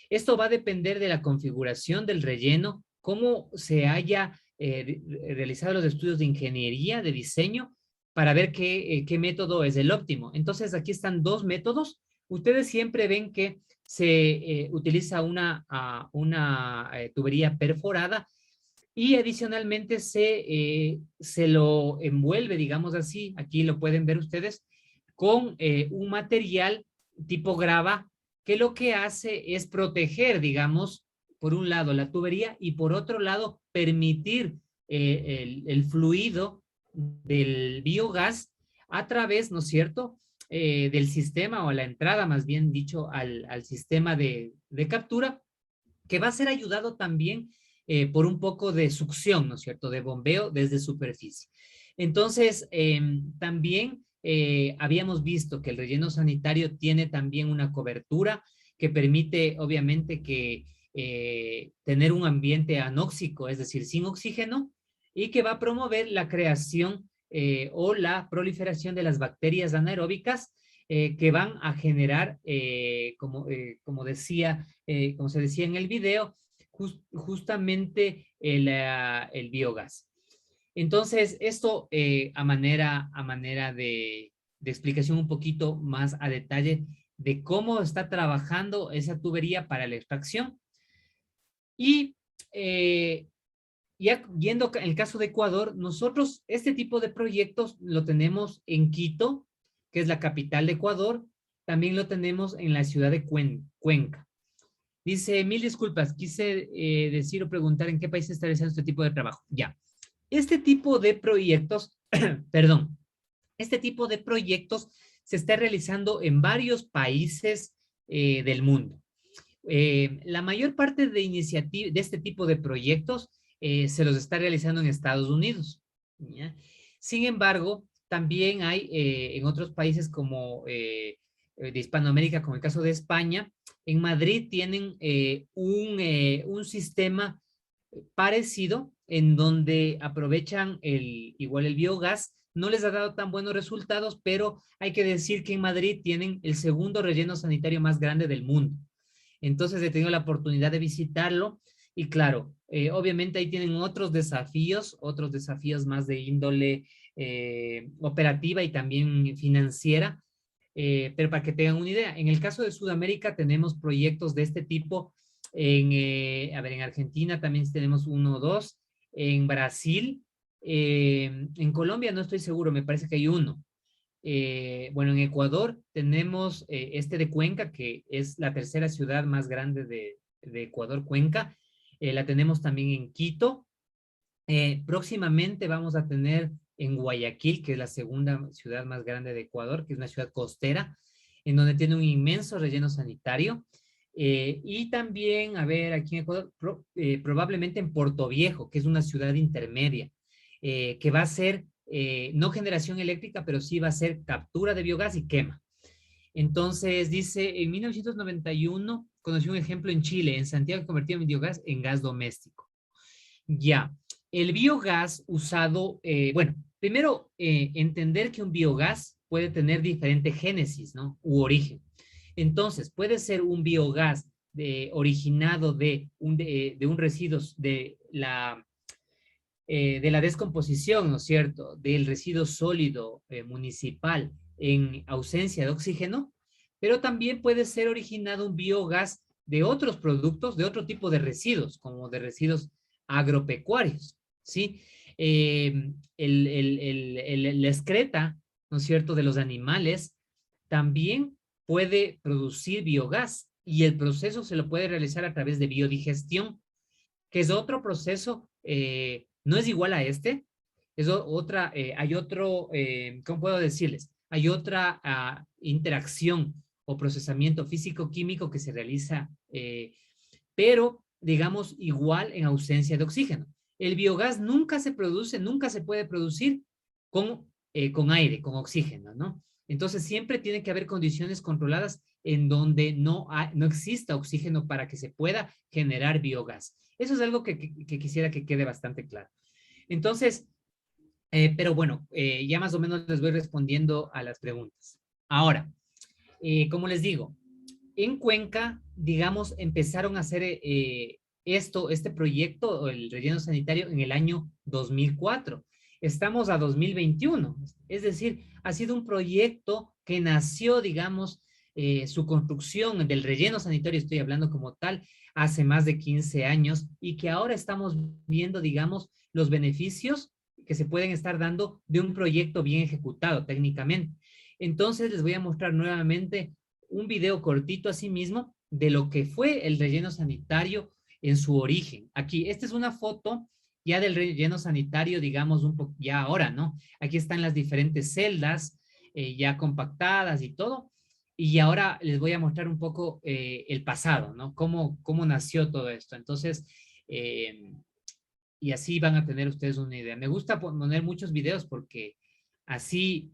Esto va a depender de la configuración del relleno, cómo se haya realizado los estudios de ingeniería, de diseño para ver qué método es el óptimo. Entonces, aquí están dos métodos. Ustedes siempre ven que se utiliza una tubería perforada y adicionalmente se lo envuelve, digamos así, aquí lo pueden ver ustedes, con un material tipo grava que lo que hace es proteger, digamos, por un lado la tubería y por otro lado permitir el fluido del biogás a través, ¿no es cierto?, del sistema, o a la entrada, más bien dicho, al sistema de captura, que va a ser ayudado también por un poco de succión, ¿no es cierto?, de bombeo desde superficie. Entonces, también habíamos visto que el relleno sanitario tiene también una cobertura que permite, obviamente, que tener un ambiente anóxico, es decir, sin oxígeno, y que va a promover la creación o la proliferación de las bacterias anaeróbicas que van a generar, como se decía en el video, justamente el biogás. Entonces, esto a manera de explicación un poquito más a detalle de cómo está trabajando esa tubería para la extracción. Y ya yendo en el caso de Ecuador, nosotros este tipo de proyectos lo tenemos en Quito, que es la capital de Ecuador. También lo tenemos en la ciudad de Cuenca. Dice, mil disculpas, quise decir o preguntar en qué país está realizando este tipo de trabajo. Ya, este tipo de proyectos, perdón, este tipo de proyectos se está realizando en varios países del mundo. La mayor parte de este tipo de proyectos se los está realizando en Estados Unidos, ¿ya? Sin embargo, también hay en otros países como de Hispanoamérica, como el caso de España. En Madrid tienen un sistema parecido en donde aprovechan igual el biogás. No les ha dado tan buenos resultados, pero hay que decir que en Madrid tienen el segundo relleno sanitario más grande del mundo. Entonces he tenido la oportunidad de visitarlo y claro, obviamente ahí tienen otros desafíos más de índole operativa y también financiera, pero para que tengan una idea, en el caso de Sudamérica tenemos proyectos de este tipo en Argentina también tenemos uno o dos, en Brasil, en Colombia no estoy seguro, me parece que hay uno. Bueno, en Ecuador tenemos este de Cuenca, que es la tercera ciudad más grande de Ecuador, Cuenca. La tenemos también en Quito. Próximamente vamos a tener en Guayaquil, que es la segunda ciudad más grande de Ecuador, que es una ciudad costera, en donde tiene un inmenso relleno sanitario. Y también, a ver, aquí en Ecuador, probablemente en Puerto Viejo, que es una ciudad intermedia, que va a ser no generación eléctrica, pero sí va a ser captura de biogás y quema. Entonces, dice, en 1991 conocí un ejemplo en Chile, en Santiago, convertido en biogás en gas doméstico. Ya, el biogás usado, bueno, primero entender que un biogás puede tener diferente génesis, ¿no? U origen. Entonces, puede ser un biogás originado de un residuo de la descomposición, ¿no es cierto?, del residuo sólido municipal en ausencia de oxígeno, pero también puede ser originado un biogás de otros productos, de otro tipo de residuos, como de residuos agropecuarios, ¿sí? La excreta, ¿no es cierto?, de los animales también puede producir biogás y el proceso se lo puede realizar a través de biodigestión, que es otro proceso, no es igual a este, es otra, hay otro, ¿cómo puedo decirles? Hay otra interacción o procesamiento físico-químico que se realiza, pero digamos igual en ausencia de oxígeno. El biogás nunca se produce, nunca se puede producir con aire, con oxígeno, ¿no? Entonces siempre tiene que haber condiciones controladas en donde no exista oxígeno para que se pueda generar biogás. Eso es algo que quisiera que quede bastante claro. Entonces, pero bueno, ya más o menos les voy respondiendo a las preguntas. Ahora, como les digo, en Cuenca, digamos, empezaron a hacer este proyecto, el relleno sanitario, en el año 2004. estamos a 2021. Es decir, ha sido un proyecto que nació, digamos, su construcción del relleno sanitario, estoy hablando como tal, hace más de 15 años y que ahora estamos viendo, digamos, los beneficios que se pueden estar dando de un proyecto bien ejecutado técnicamente. Entonces les voy a mostrar nuevamente un video cortito asimismo de lo que fue el relleno sanitario en su origen. Aquí, esta es una foto ya del relleno sanitario, digamos, un poco ya ahora, ¿no? Aquí están las diferentes celdas ya compactadas y todo. Y ahora les voy a mostrar un poco el pasado, ¿no? Cómo nació todo esto. Entonces, y así van a tener ustedes una idea. Me gusta poner muchos videos porque así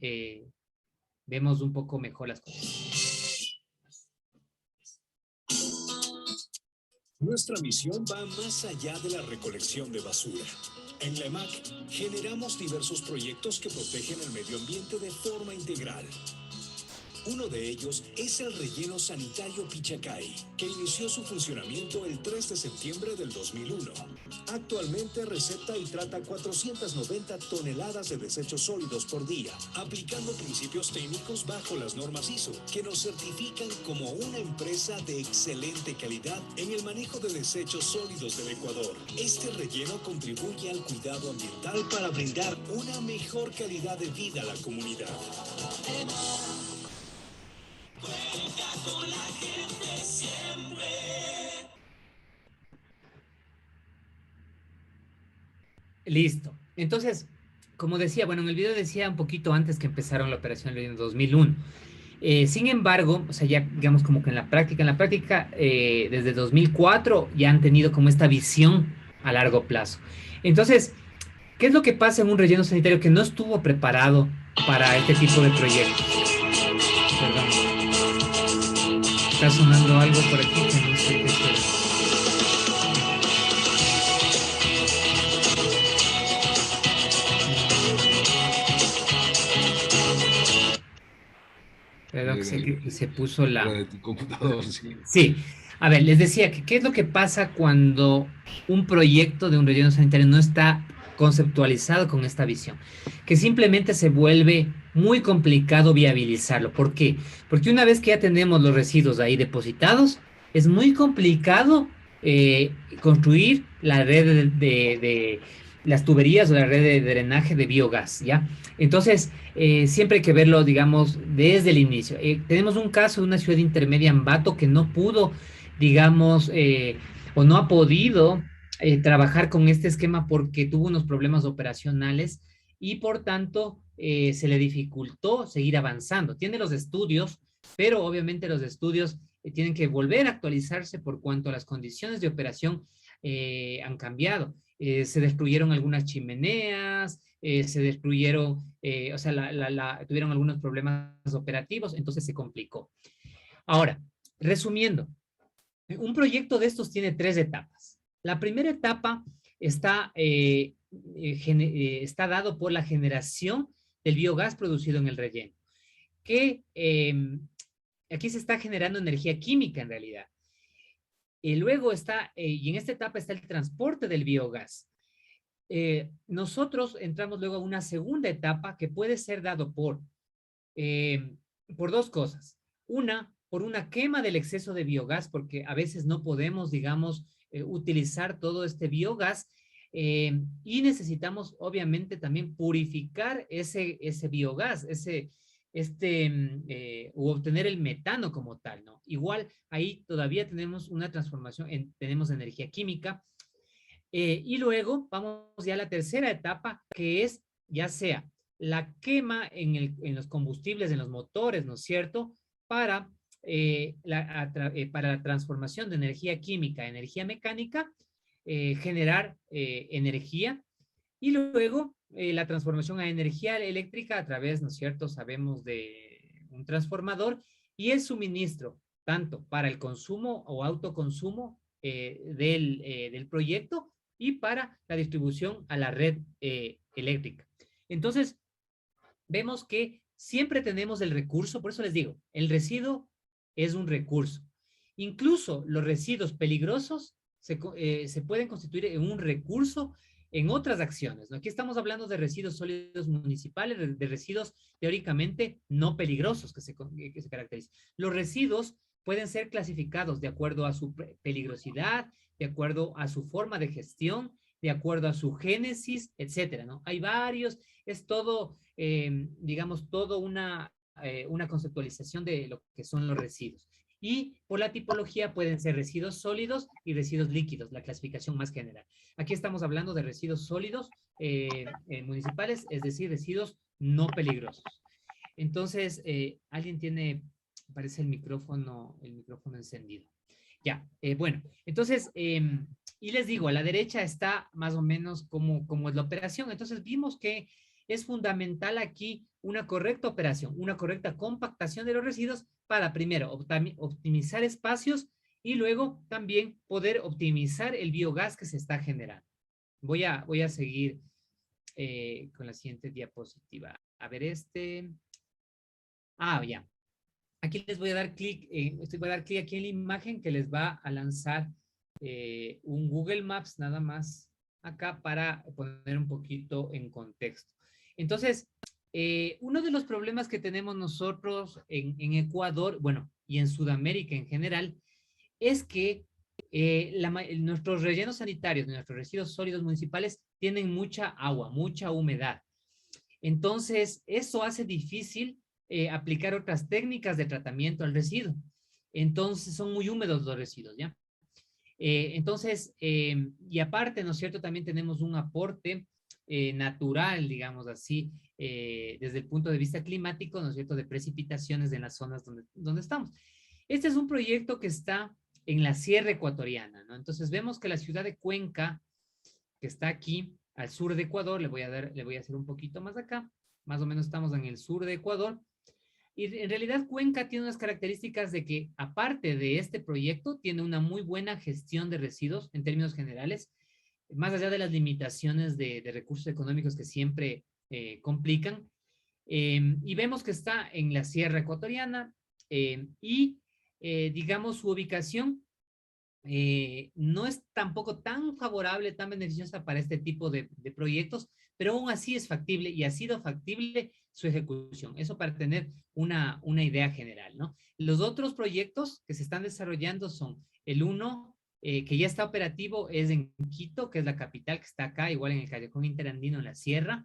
vemos un poco mejor las cosas. Nuestra misión va más allá de la recolección de basura. En la EMAC generamos diversos proyectos que protegen el medio ambiente de forma integral. Uno de ellos es el relleno sanitario Pichacay, que inició su funcionamiento el 3 de septiembre del 2001. Actualmente recepta y trata 490 toneladas de desechos sólidos por día, aplicando principios técnicos bajo las normas ISO, que nos certifican como una empresa de excelente calidad en el manejo de desechos sólidos del Ecuador. Este relleno contribuye al cuidado ambiental para brindar una mejor calidad de vida a la comunidad. Con la gente siempre. Listo. Entonces, como decía, bueno, en el video decía un poquito antes que empezaron la operación en 2001. Sin embargo, o sea, ya digamos como que en la práctica, desde 2004 ya han tenido como esta visión a largo plazo. Entonces, ¿qué es lo que pasa en un relleno sanitario que no estuvo preparado para este tipo de proyectos? Perdón. Está sonando algo por aquí que no sé qué es. Perdón, que se puso la... de tu computador, sí. Sí. A ver, les decía que qué es lo que pasa cuando un proyecto de un relleno sanitario no está conceptualizado con esta visión, que simplemente se vuelve muy complicado viabilizarlo. ¿Por qué? Porque una vez que ya tenemos los residuos ahí depositados, es muy complicado construir la red de las tuberías o la red de drenaje de biogás, ¿ya? Entonces, siempre hay que verlo, digamos, desde el inicio. Tenemos un caso de una ciudad intermedia, Ambato, que no pudo, digamos, o no ha podido trabajar con este esquema porque tuvo unos problemas operacionales y por tanto se le dificultó seguir avanzando. Tiene los estudios, pero obviamente los estudios tienen que volver a actualizarse por cuanto a las condiciones de operación han cambiado. Se destruyeron algunas chimeneas, se destruyeron, o sea, tuvieron algunos problemas operativos, entonces se complicó. Ahora, resumiendo, un proyecto de estos tiene 3 etapas. La primera etapa está dado por la generación del biogás producido en el relleno, que aquí se está generando energía química en realidad. Luego está, y en esta etapa está el transporte del biogás. Nosotros entramos luego a una segunda etapa que puede ser dado por 2 cosas. Una, por una quema del exceso de biogás, porque a veces no podemos, digamos, utilizar todo este biogás y necesitamos obviamente también purificar ese biogás, o obtener el metano como tal, ¿no? Igual ahí todavía tenemos una transformación, tenemos energía química y luego vamos ya a la tercera etapa que es ya sea la quema en los combustibles, en los motores, ¿no es cierto? Para la transformación de energía química a energía mecánica, generar energía y luego la transformación a energía eléctrica a través, ¿no es cierto? Sabemos de un transformador y el suministro, tanto para el consumo o autoconsumo del proyecto y para la distribución a la red eléctrica. Entonces, vemos que siempre tenemos el recurso, por eso les digo, el residuo es un recurso. Incluso los residuos peligrosos se pueden constituir en un recurso en otras acciones, ¿no? Aquí estamos hablando de residuos sólidos municipales, de residuos teóricamente no peligrosos que se caracterizan. Los residuos pueden ser clasificados de acuerdo a su peligrosidad, de acuerdo a su forma de gestión, de acuerdo a su génesis, etcétera, ¿no? Hay varios, es todo, digamos, todo una conceptualización de lo que son los residuos. Y por la tipología pueden ser residuos sólidos y residuos líquidos, la clasificación más general. Aquí estamos hablando de residuos sólidos municipales, es decir, residuos no peligrosos. Entonces, alguien tiene, parece el micrófono encendido. Ya, bueno, entonces, y les digo, a la derecha está más o menos como es la operación. Entonces vimos que es fundamental aquí una correcta operación, una correcta compactación de los residuos para primero optimizar espacios y luego también poder optimizar el biogás que se está generando. Voy a seguir con la siguiente diapositiva. A ver ya. Aquí les voy a dar clic, voy a dar clic aquí en la imagen que les va a lanzar un Google Maps nada más acá para poner un poquito en contexto. Entonces, uno de los problemas que tenemos nosotros en Ecuador, bueno, y en Sudamérica en general, es que nuestros rellenos sanitarios, nuestros residuos sólidos municipales tienen mucha agua, mucha humedad. Entonces, eso hace difícil aplicar otras técnicas de tratamiento al residuo. Entonces, son muy húmedos los residuos, ¿ya? Entonces, y aparte, ¿no es cierto? También tenemos un aporte natural, digamos así, desde el punto de vista climático, ¿no es cierto?, de precipitaciones en las zonas donde estamos. Este es un proyecto que está en la Sierra Ecuatoriana, ¿no? Entonces vemos que la ciudad de Cuenca, que está aquí al sur de Ecuador, le voy a hacer un poquito más acá, más o menos estamos en el sur de Ecuador, y en realidad Cuenca tiene unas características de que, aparte de este proyecto, tiene una muy buena gestión de residuos en términos generales, más allá de las limitaciones de recursos económicos que siempre complican. Y vemos que está en la Sierra Ecuatoriana y, digamos, su ubicación no es tampoco tan favorable, tan beneficiosa para este tipo de proyectos, pero aún así es factible y ha sido factible su ejecución. Eso para tener una idea general, ¿no? Los otros proyectos que se están desarrollando son el uno, que ya está operativo, es en Quito, que es la capital, que está acá, igual en el Callejón Interandino, en la Sierra,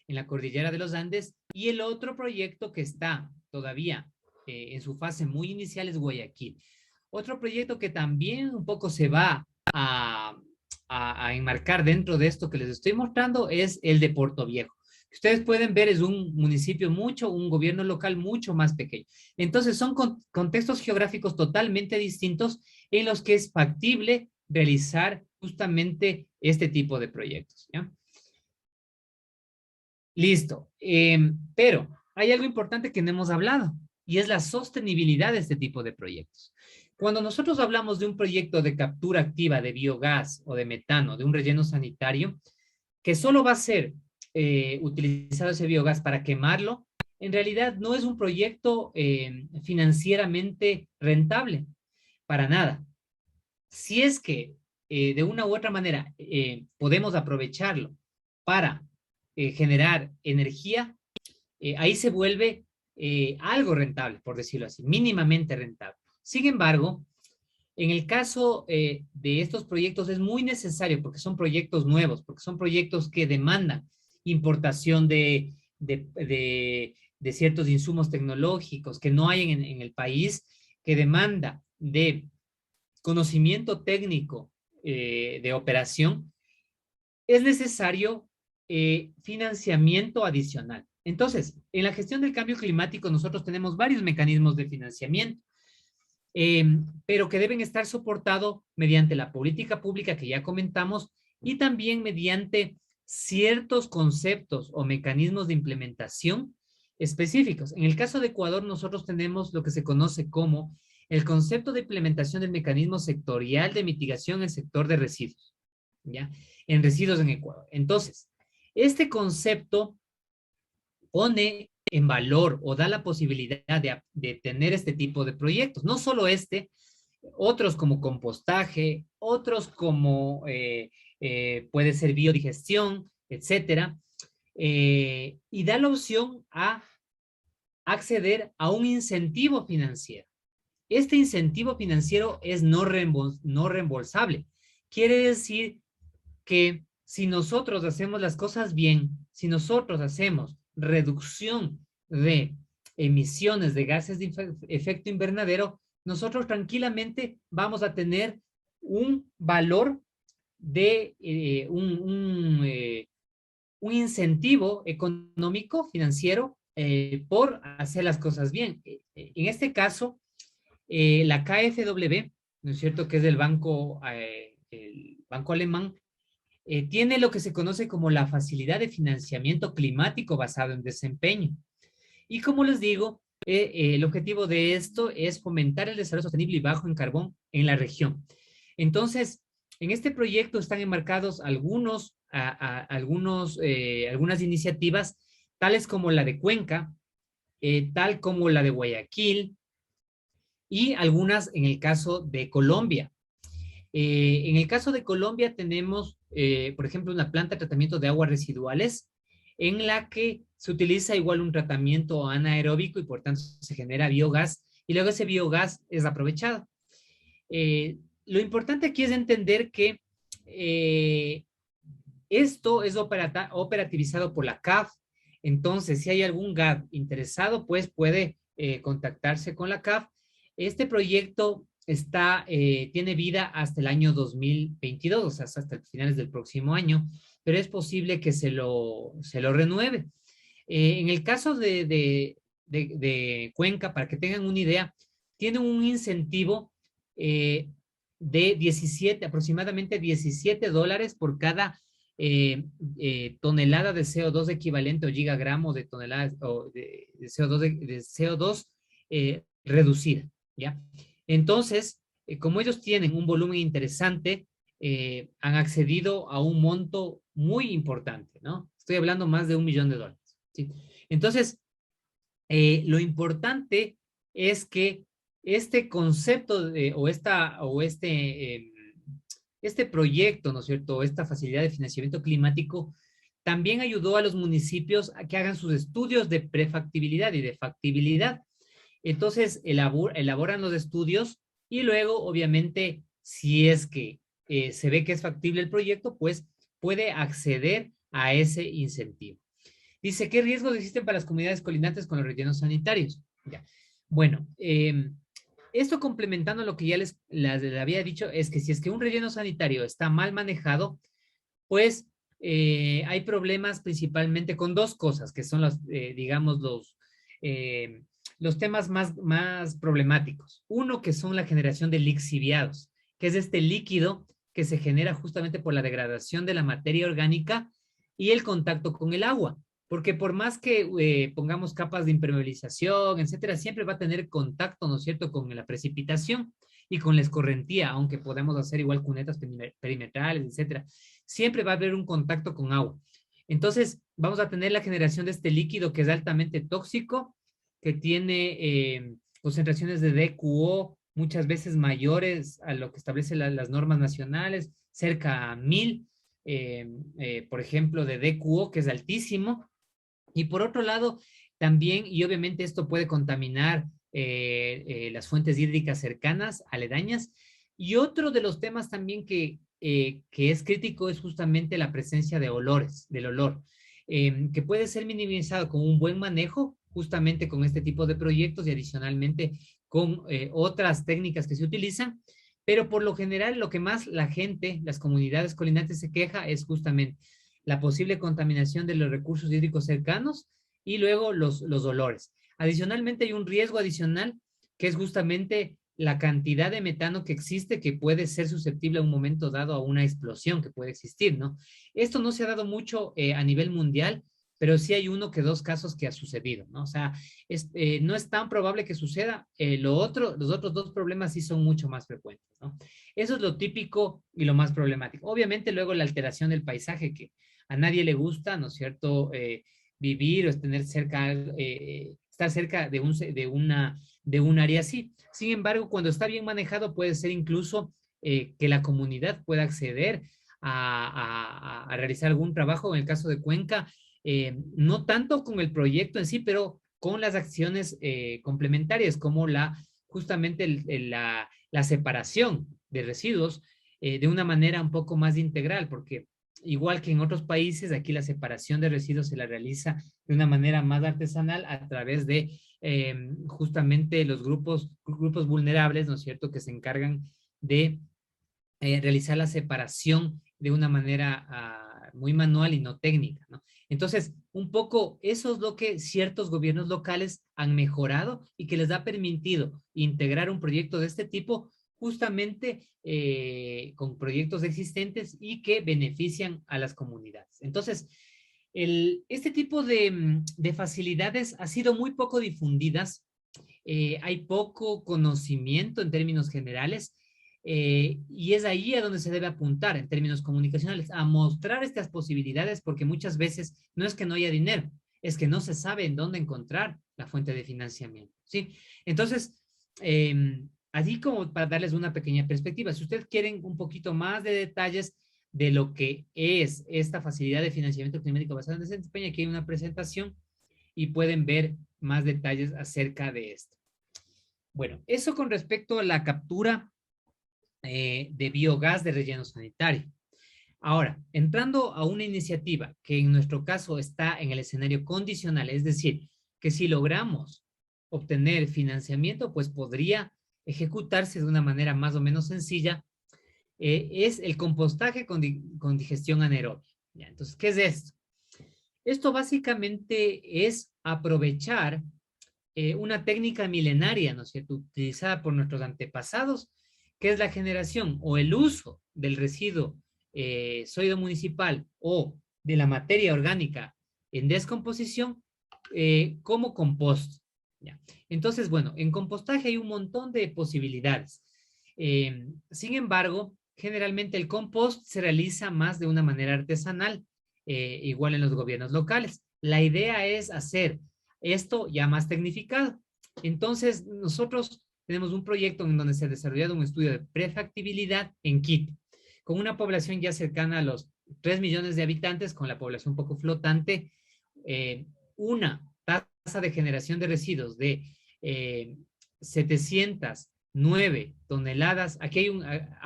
en la Cordillera de los Andes, y el otro proyecto que está todavía en su fase muy inicial es Guayaquil. Otro proyecto que también un poco se va a enmarcar dentro de esto que les estoy mostrando es el de Puerto Viejo. Ustedes pueden ver, es un municipio un gobierno local mucho más pequeño. Entonces son contextos geográficos totalmente distintos en los que es factible realizar justamente este tipo de proyectos, ¿ya? Listo. Pero hay algo importante que no hemos hablado y es la sostenibilidad de este tipo de proyectos. Cuando nosotros hablamos de un proyecto de captura activa de biogás o de metano, de un relleno sanitario, que solo va a ser utilizado ese biogás para quemarlo, en realidad no es un proyecto financieramente rentable, para nada. Si es que de una u otra manera podemos aprovecharlo para generar energía, ahí se vuelve algo rentable, por decirlo así, mínimamente rentable. Sin embargo, en el caso de estos proyectos es muy necesario, porque son proyectos nuevos, porque son proyectos que demandan importación de ciertos insumos tecnológicos que no hay en el país, que demanda de conocimiento técnico de operación, es necesario financiamiento adicional. Entonces, en la gestión del cambio climático nosotros tenemos varios mecanismos de financiamiento, pero que deben estar soportados mediante la política pública que ya comentamos y también mediante ciertos conceptos o mecanismos de implementación específicos. En el caso de Ecuador, nosotros tenemos lo que se conoce como el concepto de implementación del mecanismo sectorial de mitigación en el sector de residuos, ¿ya? En residuos en Ecuador. Entonces, este concepto pone en valor o da la posibilidad de tener este tipo de proyectos. No solo este, otros como compostaje, otros como puede ser biodigestión, etcétera, y da la opción a acceder a un incentivo financiero. Este incentivo financiero es no reembolsable. Quiere decir que si nosotros hacemos las cosas bien, si nosotros hacemos reducción de emisiones de gases de efecto invernadero, nosotros tranquilamente vamos a tener un valor de un incentivo económico, financiero, por hacer las cosas bien. En este caso, la KfW, ¿no es cierto?, que es el banco alemán, tiene lo que se conoce como la facilidad de financiamiento climático basado en desempeño. Y como les digo, el objetivo de esto es fomentar el desarrollo sostenible y bajo en carbón en la región. Entonces, en este proyecto están enmarcados algunas iniciativas, tales como la de Cuenca, tal como la de Guayaquil, y algunas en el caso de Colombia. En el caso de Colombia tenemos, por ejemplo, una planta de tratamiento de aguas residuales en la que se utiliza igual un tratamiento anaeróbico y por tanto se genera biogás y luego ese biogás es aprovechado. Lo importante aquí es entender que esto es operativizado por la CAF. Entonces, si hay algún GAP interesado, pues puede contactarse con la CAF. Este proyecto tiene vida hasta el año 2022, o sea, hasta finales del próximo año, pero es posible que se lo renueve. En el caso de Cuenca, para que tengan una idea, tiene un incentivo de aproximadamente $17 por cada tonelada de CO2 equivalente o gigagramo de toneladas o de CO2 reducida, ¿ya? Entonces, como ellos tienen un volumen interesante, han accedido a un monto muy importante, ¿no? Estoy hablando más de $1 millón, ¿sí? Entonces, lo importante es que este concepto este proyecto, ¿no es cierto?, esta facilidad de financiamiento climático, también ayudó a los municipios a que hagan sus estudios de prefactibilidad y de factibilidad. Entonces, elaboran los estudios y luego, obviamente, si es que se ve que es factible el proyecto, pues puede acceder a ese incentivo. Dice, ¿qué riesgos existen para las comunidades colindantes con los rellenos sanitarios? Ya. Bueno, esto complementando lo que ya les había dicho, es que si es que un relleno sanitario está mal manejado, pues hay problemas principalmente con dos cosas, que son digamos, los temas más problemáticos. Uno, que son la generación de lixiviados, que es este líquido que se genera justamente por la degradación de la materia orgánica y el contacto con el agua. Porque por más que pongamos capas de impermeabilización, etcétera, siempre va a tener contacto, ¿no es cierto?, con la precipitación y con la escorrentía, aunque podamos hacer igual cunetas perimetrales, etcétera. Siempre va a haber un contacto con agua. Entonces, vamos a tener la generación de este líquido que es altamente tóxico, que tiene concentraciones de DQO muchas veces mayores a lo que establecen las normas nacionales, cerca a 1000, por ejemplo, de DQO, que es altísimo. Y por otro lado, también, y obviamente esto puede contaminar las fuentes hídricas cercanas, aledañas. Y otro de los temas también que es crítico es justamente la presencia de del olor, que puede ser minimizado con un buen manejo, justamente con este tipo de proyectos y adicionalmente con otras técnicas que se utilizan, pero por lo general lo que más la gente, las comunidades colindantes se queja es justamente la posible contaminación de los recursos hídricos cercanos y luego los olores. Adicionalmente hay un riesgo adicional que es justamente la cantidad de metano que existe que puede ser susceptible a un momento dado a una explosión que puede existir, ¿no? Esto no se ha dado mucho a nivel mundial, pero sí hay uno que dos casos que ha sucedido, ¿no? O sea, no es tan probable que suceda. Los otros dos problemas sí son mucho más frecuentes, ¿no? Eso es lo típico y lo más problemático. Obviamente luego la alteración del paisaje, que a nadie le gusta, ¿no es cierto?, vivir o estar cerca de un área así. Sin embargo, cuando está bien manejado puede ser incluso que la comunidad pueda acceder a realizar algún trabajo, en el caso de Cuenca, no tanto con el proyecto en sí, pero con las acciones complementarias, como justamente la separación de residuos de una manera un poco más integral, porque igual que en otros países, aquí la separación de residuos se la realiza de una manera más artesanal a través de justamente los grupos vulnerables, ¿no es cierto?, que se encargan de realizar la separación de una manera muy manual y no técnica, ¿no? Entonces, un poco eso es lo que ciertos gobiernos locales han mejorado y que les ha permitido integrar un proyecto de este tipo justamente con proyectos existentes y que benefician a las comunidades. Entonces, este tipo de facilidades ha sido muy poco difundidas, hay poco conocimiento en términos generales, y es ahí a donde se debe apuntar en términos comunicacionales, a mostrar estas posibilidades, porque muchas veces no es que no haya dinero, es que no se sabe en dónde encontrar la fuente de financiamiento, ¿sí? Entonces, así como para darles una pequeña perspectiva, si ustedes quieren un poquito más de detalles de lo que es esta facilidad de financiamiento climático basado en desempeño, aquí hay una presentación y pueden ver más detalles acerca de esto. Bueno, eso con respecto a la captura de biogás de relleno sanitario. Ahora, entrando a una iniciativa que en nuestro caso está en el escenario condicional, es decir, que si logramos obtener financiamiento, pues podría ejecutarse de una manera más o menos sencilla, es el compostaje con digestión anaerobia. ¿Ya? Entonces, ¿qué es esto? Esto básicamente es aprovechar una técnica milenaria, ¿no es cierto?, utilizada por nuestros antepasados, que es la generación o el uso del residuo sólido municipal o de la materia orgánica en descomposición como compost. ¿Ya? Entonces, bueno, en compostaje hay un montón de posibilidades. Sin embargo, generalmente el compost se realiza más de una manera artesanal, igual en los gobiernos locales. La idea es hacer esto ya más tecnificado. Entonces, nosotros tenemos un proyecto en donde se ha desarrollado un estudio de prefactibilidad en Quito, con una población ya cercana a los 3 millones de habitantes, con la población un poco flotante, una tasa de generación de residuos de 709 toneladas. Aquí hay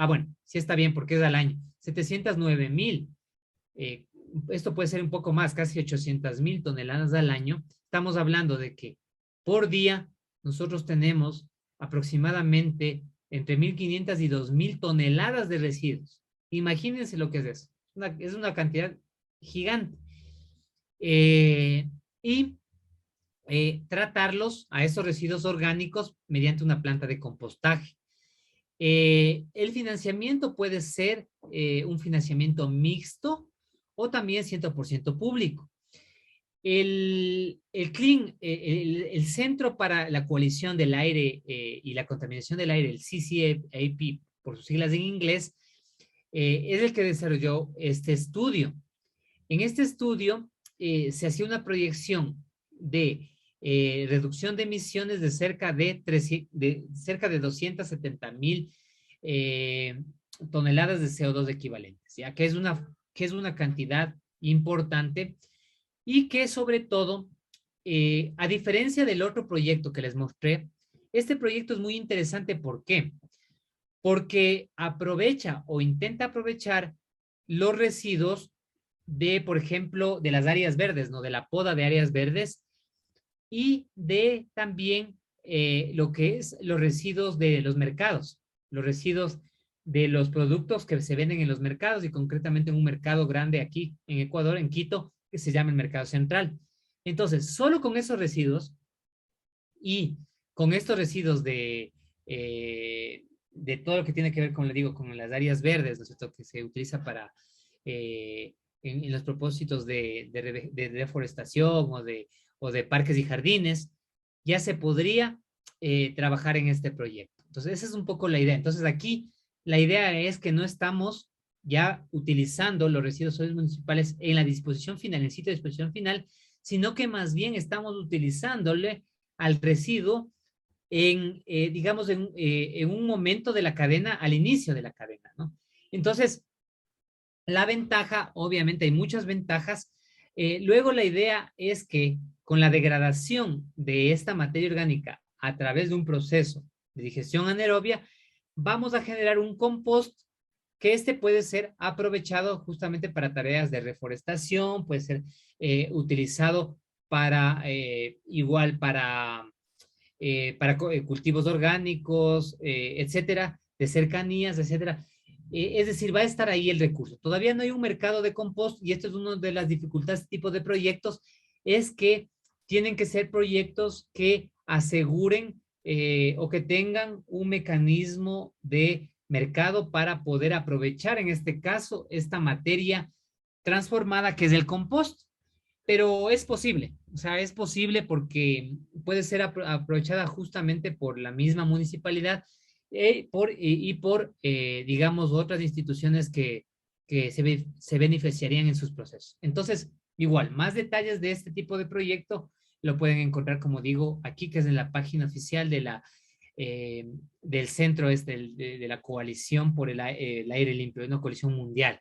bueno, sí está bien porque es al año, 709,000. Esto puede ser un poco más, casi 800,000 toneladas al año. Estamos hablando de que por día nosotros tenemos aproximadamente entre 1.500 y 2.000 toneladas de residuos. Imagínense lo que es eso. Es una cantidad gigante. Y tratarlos a esos residuos orgánicos mediante una planta de compostaje. El financiamiento puede ser un financiamiento mixto o también 100% público. El CLEAN, el Centro para la Coalición del Aire y la Contaminación del Aire, el CCAP, por sus siglas en inglés, es el que desarrolló este estudio. En este estudio se hacía una proyección de reducción de emisiones de cerca de 270,000 toneladas de CO2 equivalentes, ya que es una cantidad importante y que sobre todo, a diferencia del otro proyecto que les mostré, este proyecto es muy interesante. ¿Por qué? Porque aprovecha o intenta aprovechar los residuos de, por ejemplo, de las áreas verdes, ¿no? De la poda de áreas verdes y de también lo que es los residuos de los mercados, los residuos de los productos que se venden en los mercados y concretamente en un mercado grande aquí en Ecuador, en Quito, que se llama el Mercado Central. Entonces, solo con esos residuos y con estos residuos de todo lo que tiene que ver con, le digo, con las áreas verdes, ¿no es cierto?, que se utiliza para en los propósitos de deforestación o de parques y jardines, ya se podría trabajar en este proyecto. Entonces, esa es un poco la idea. Entonces, aquí la idea es que no estamos ya utilizando los residuos sólidos municipales en la disposición final, en el sitio de disposición final, sino que más bien estamos utilizándole al residuo digamos, en un momento de la cadena, al inicio de la cadena, ¿no? Entonces, La ventaja, obviamente hay muchas ventajas. Luego la idea es que con la degradación de esta materia orgánica a través de un proceso de digestión anaerobia, vamos a generar un compost que puede ser aprovechado justamente para tareas de reforestación, puede ser utilizado para igual para cultivos orgánicos, etcétera, de cercanías, etcétera. Es decir, va a estar ahí el recurso. Todavía no hay un mercado de compost y esto es una de las dificultades de este tipo de proyectos, es que tienen que ser proyectos que aseguren o que tengan un mecanismo de mercado para poder aprovechar, en este caso, esta materia transformada que es el compost. Pero es posible, o sea, es posible porque puede ser aprovechada justamente por la misma municipalidad digamos, otras instituciones que se beneficiarían en sus procesos. Entonces, igual, más detalles de este tipo de proyecto lo pueden encontrar, como digo, aquí, que es en la página oficial de del centro de la coalición por el aire limpio, es una coalición mundial.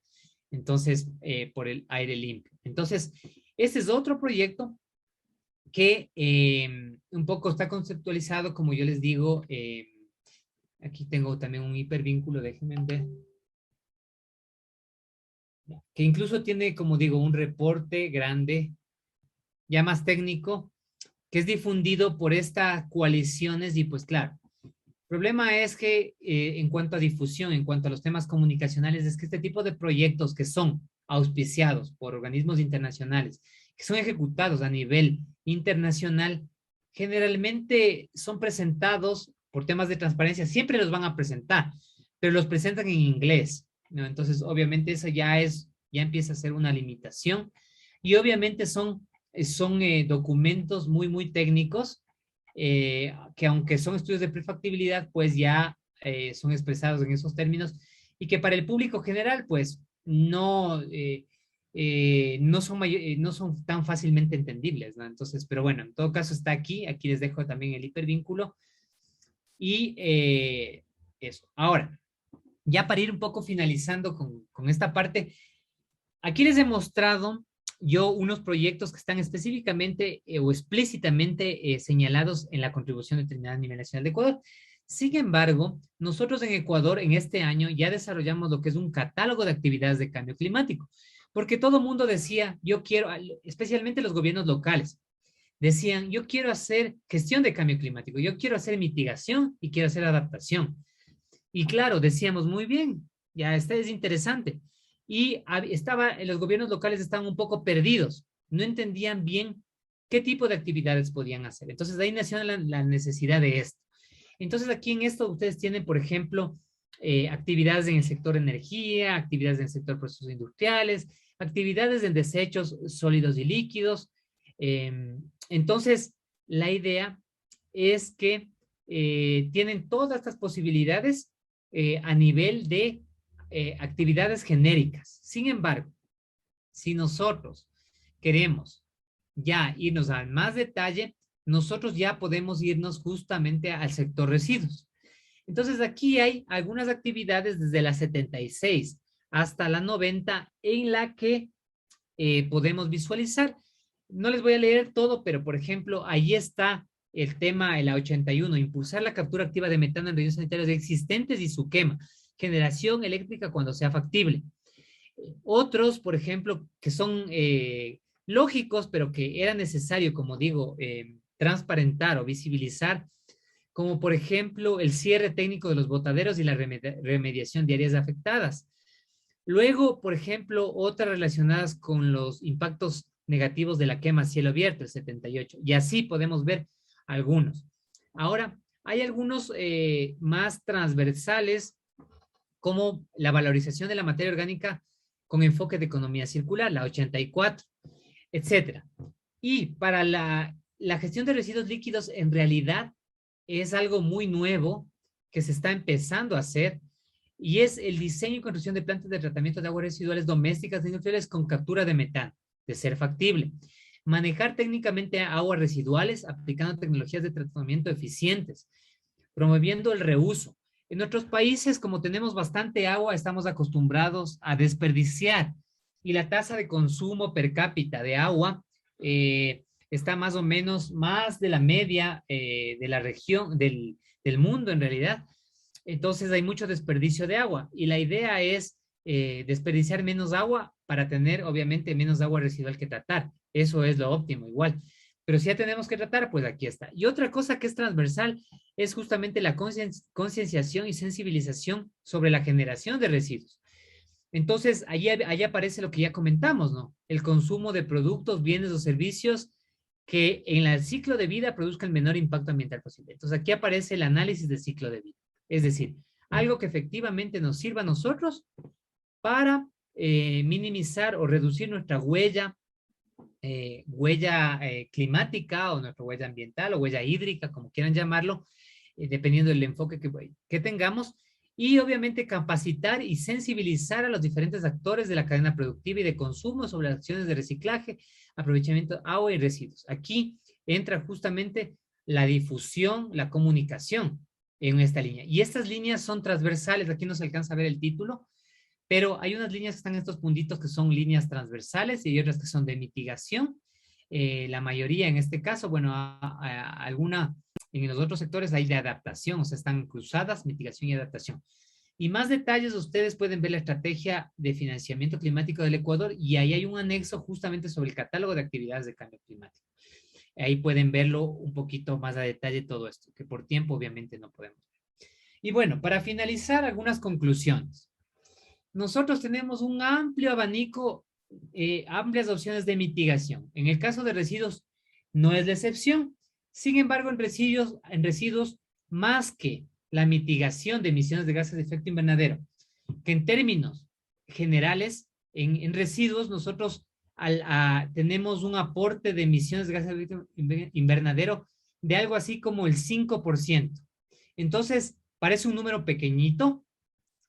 Entonces, por el aire limpio. Entonces, este es otro proyecto que un poco está conceptualizado, como yo les digo. Aquí tengo también un hipervínculo, déjenme ver. Que incluso tiene, como digo, un reporte grande, ya más técnico, que es difundido por estas coaliciones y pues claro. El problema es que en cuanto a difusión, en cuanto a los temas comunicacionales, es que este tipo de proyectos que son auspiciados por organismos internacionales, que son ejecutados a nivel internacional, generalmente son presentados por temas de transparencia, siempre los van a presentar, pero los presentan en inglés, ¿no? Entonces, obviamente, eso ya empieza a ser una limitación y obviamente son documentos muy, muy técnicos, que aunque son estudios de prefactibilidad, pues ya son expresados en esos términos y que para el público general, pues no son tan fácilmente entendibles, ¿no? Entonces, pero bueno, en todo caso está aquí les dejo también el hipervínculo y eso. Ahora, ya para ir un poco finalizando con esta parte, aquí les he mostrado yo unos proyectos que están específicamente o explícitamente señalados en la contribución determinada a nivel nacional de Ecuador. Sin embargo, nosotros en Ecuador en este año ya desarrollamos lo que es un catálogo de actividades de cambio climático, porque todo el mundo decía, yo quiero, especialmente los gobiernos locales, decían, yo quiero hacer gestión de cambio climático, yo quiero hacer mitigación y quiero hacer adaptación. Y claro, decíamos, muy bien, ya es interesante. Y los gobiernos locales estaban un poco perdidos, no entendían bien qué tipo de actividades podían hacer. Entonces, de ahí nació la necesidad de esto. Entonces, aquí en esto ustedes tienen, por ejemplo, actividades en el sector energía, actividades en el sector procesos industriales, actividades en desechos sólidos y líquidos. Entonces, la idea es que tienen todas estas posibilidades a nivel de actividades genéricas. Sin embargo, si nosotros queremos ya irnos al más detalle, nosotros ya podemos irnos justamente al sector residuos. Entonces, aquí hay algunas actividades desde la 76 hasta la 90 en la que podemos visualizar. No les voy a leer todo, pero por ejemplo, ahí está el tema, la 81, impulsar la captura activa de metano en residuos sanitarios existentes y su quema, generación eléctrica cuando sea factible. Otros, por ejemplo, que son lógicos, pero que era necesario, como digo, transparentar o visibilizar, como por ejemplo el cierre técnico de los botaderos y la remediación de áreas afectadas. Luego, por ejemplo, otras relacionadas con los impactos negativos de la quema a cielo abierto, el 78. Y así podemos ver algunos. Ahora, hay algunos más transversales, como la valorización de la materia orgánica con enfoque de economía circular, la 84, etcétera. Y para la gestión de residuos líquidos, en realidad, es algo muy nuevo que se está empezando a hacer, y es el diseño y construcción de plantas de tratamiento de aguas residuales domésticas e industriales con captura de metano, de ser factible. Manejar técnicamente aguas residuales aplicando tecnologías de tratamiento eficientes, promoviendo el reuso. En nuestros países, como tenemos bastante agua, estamos acostumbrados a desperdiciar y la tasa de consumo per cápita de agua está más o menos más de la media de la región, del mundo en realidad. Entonces hay mucho desperdicio de agua y la idea es desperdiciar menos agua para tener obviamente menos agua residual que tratar. Eso es lo óptimo igual. Pero si ya tenemos que tratar, pues aquí está. Y otra cosa que es transversal es justamente la concienciación y sensibilización sobre la generación de residuos. Entonces, allí aparece lo que ya comentamos, ¿no? El consumo de productos, bienes o servicios que en el ciclo de vida produzcan el menor impacto ambiental posible. Entonces, aquí aparece el análisis del ciclo de vida. Es decir, algo que efectivamente nos sirva a nosotros para minimizar o reducir nuestra huella climática o nuestra huella ambiental o huella hídrica, como quieran llamarlo, dependiendo del enfoque que tengamos, y obviamente capacitar y sensibilizar a los diferentes actores de la cadena productiva y de consumo sobre las acciones de reciclaje, aprovechamiento de agua y residuos. Aquí entra justamente la difusión, la comunicación en esta línea. Y estas líneas son transversales, aquí no se alcanza a ver el título, pero hay unas líneas que están en estos puntitos que son líneas transversales y hay otras que son de mitigación. La mayoría en este caso, bueno, alguna en los otros sectores hay de adaptación, o sea, están cruzadas, mitigación y adaptación. Y más detalles, ustedes pueden ver la estrategia de financiamiento climático del Ecuador y ahí hay un anexo justamente sobre el catálogo de actividades de cambio climático. Ahí pueden verlo un poquito más a detalle todo esto, que por tiempo obviamente no podemos ver. Y bueno, para finalizar, algunas conclusiones. Nosotros tenemos un amplio abanico, amplias opciones de mitigación. En el caso de residuos, no es la excepción. Sin embargo, en residuos, más que la mitigación de emisiones de gases de efecto invernadero, que en términos generales, en residuos, nosotros tenemos un aporte de emisiones de gases de efecto invernadero de algo así como el 5%. Entonces, parece un número pequeñito,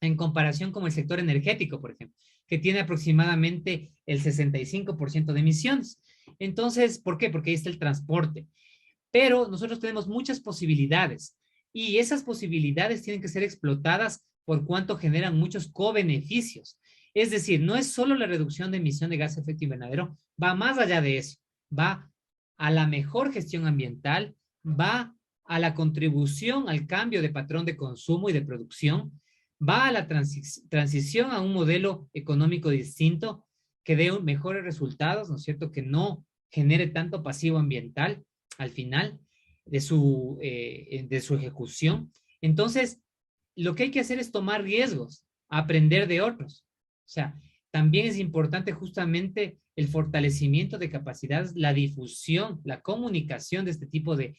en comparación con el sector energético, por ejemplo, que tiene aproximadamente el 65% de emisiones. Entonces, ¿por qué? Porque ahí está el transporte. Pero nosotros tenemos muchas posibilidades y esas posibilidades tienen que ser explotadas por cuanto generan muchos co-beneficios. Es decir, no es solo la reducción de emisión de gas de efecto invernadero, va más allá de eso, va a la mejor gestión ambiental, va a la contribución al cambio de patrón de consumo y de producción, va a la transición a un modelo económico distinto que dé mejores resultados, ¿no es cierto? Que no genere tanto pasivo ambiental al final de su ejecución. Entonces, lo que hay que hacer es tomar riesgos, aprender de otros. O sea, también es importante justamente el fortalecimiento de capacidades, la difusión, la comunicación de este tipo de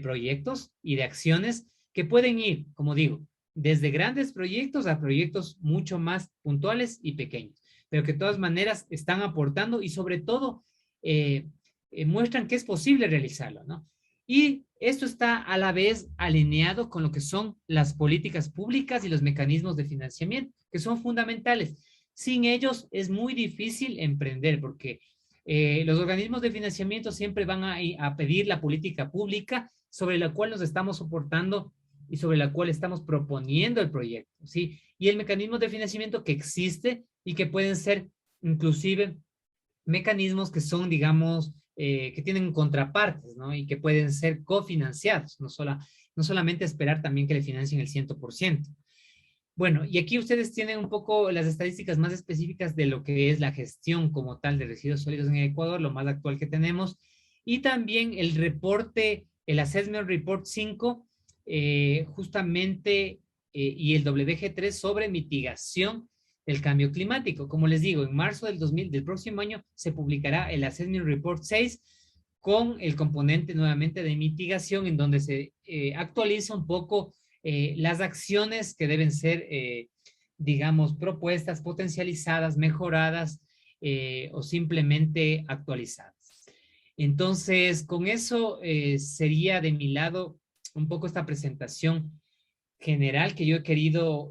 proyectos y de acciones que pueden ir, como digo, desde grandes proyectos a proyectos mucho más puntuales y pequeños, pero que de todas maneras están aportando y sobre todo muestran que es posible realizarlo, ¿no? Y esto está a la vez alineado con lo que son las políticas públicas y los mecanismos de financiamiento, que son fundamentales. Sin ellos es muy difícil emprender porque los organismos de financiamiento siempre van a pedir la política pública sobre la cual nos estamos soportando y sobre la cual estamos proponiendo el proyecto, ¿sí? Y el mecanismo de financiamiento que existe y que pueden ser inclusive mecanismos que son, digamos, que tienen contrapartes, ¿no? Y que pueden ser cofinanciados, no solamente esperar también que le financien el 100%. Bueno, y aquí ustedes tienen un poco las estadísticas más específicas de lo que es la gestión como tal de residuos sólidos en Ecuador, lo más actual que tenemos, y también el reporte, el Assessment Report 5, justamente, y el WG3 sobre mitigación del cambio climático. Como les digo, en marzo del próximo año se publicará el Assessment Report 6 con el componente nuevamente de mitigación, en donde se actualiza un poco las acciones que deben ser, digamos, propuestas, potencializadas, mejoradas o simplemente actualizadas. Entonces, con eso sería de mi lado un poco esta presentación general que yo he querido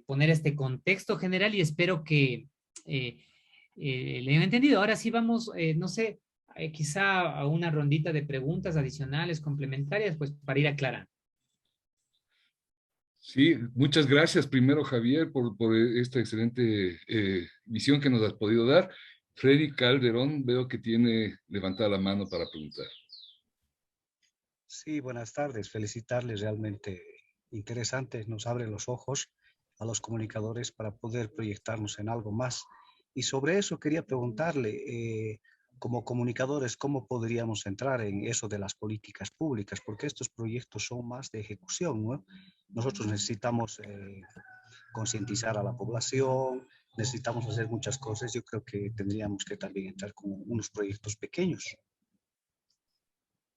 poner este contexto general y espero que le hayan entendido. Ahora sí vamos, no sé, quizá a una rondita de preguntas adicionales, complementarias, pues para ir aclarando. Sí, muchas gracias primero, Javier, por esta excelente visión que nos has podido dar. Freddy Calderón, veo que tiene levantada la mano para preguntar. Sí, buenas tardes. Felicitarles, realmente interesante. Nos abre los ojos a los comunicadores para poder proyectarnos en algo más. Y sobre eso quería preguntarle, como comunicadores, ¿cómo podríamos entrar en eso de las políticas públicas? Porque estos proyectos son más de ejecución, ¿no? Nosotros necesitamos concientizar a la población, necesitamos hacer muchas cosas. Yo creo que tendríamos que también entrar con unos proyectos pequeños.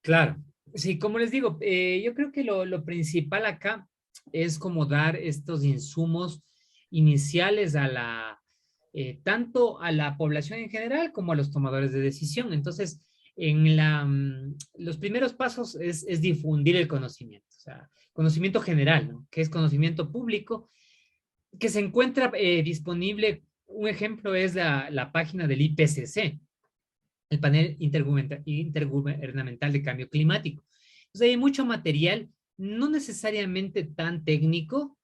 Claro, sí, como les digo, yo creo que lo principal acá es como dar estos insumos iniciales a tanto a la población en general como a los tomadores de decisión. Entonces, los primeros pasos es difundir el conocimiento, o sea, conocimiento general, ¿no? Que es conocimiento público, que se encuentra disponible. Un ejemplo es la página del IPCC, el panel intergubernamental de cambio climático. Entonces hay mucho material, no necesariamente tan técnico,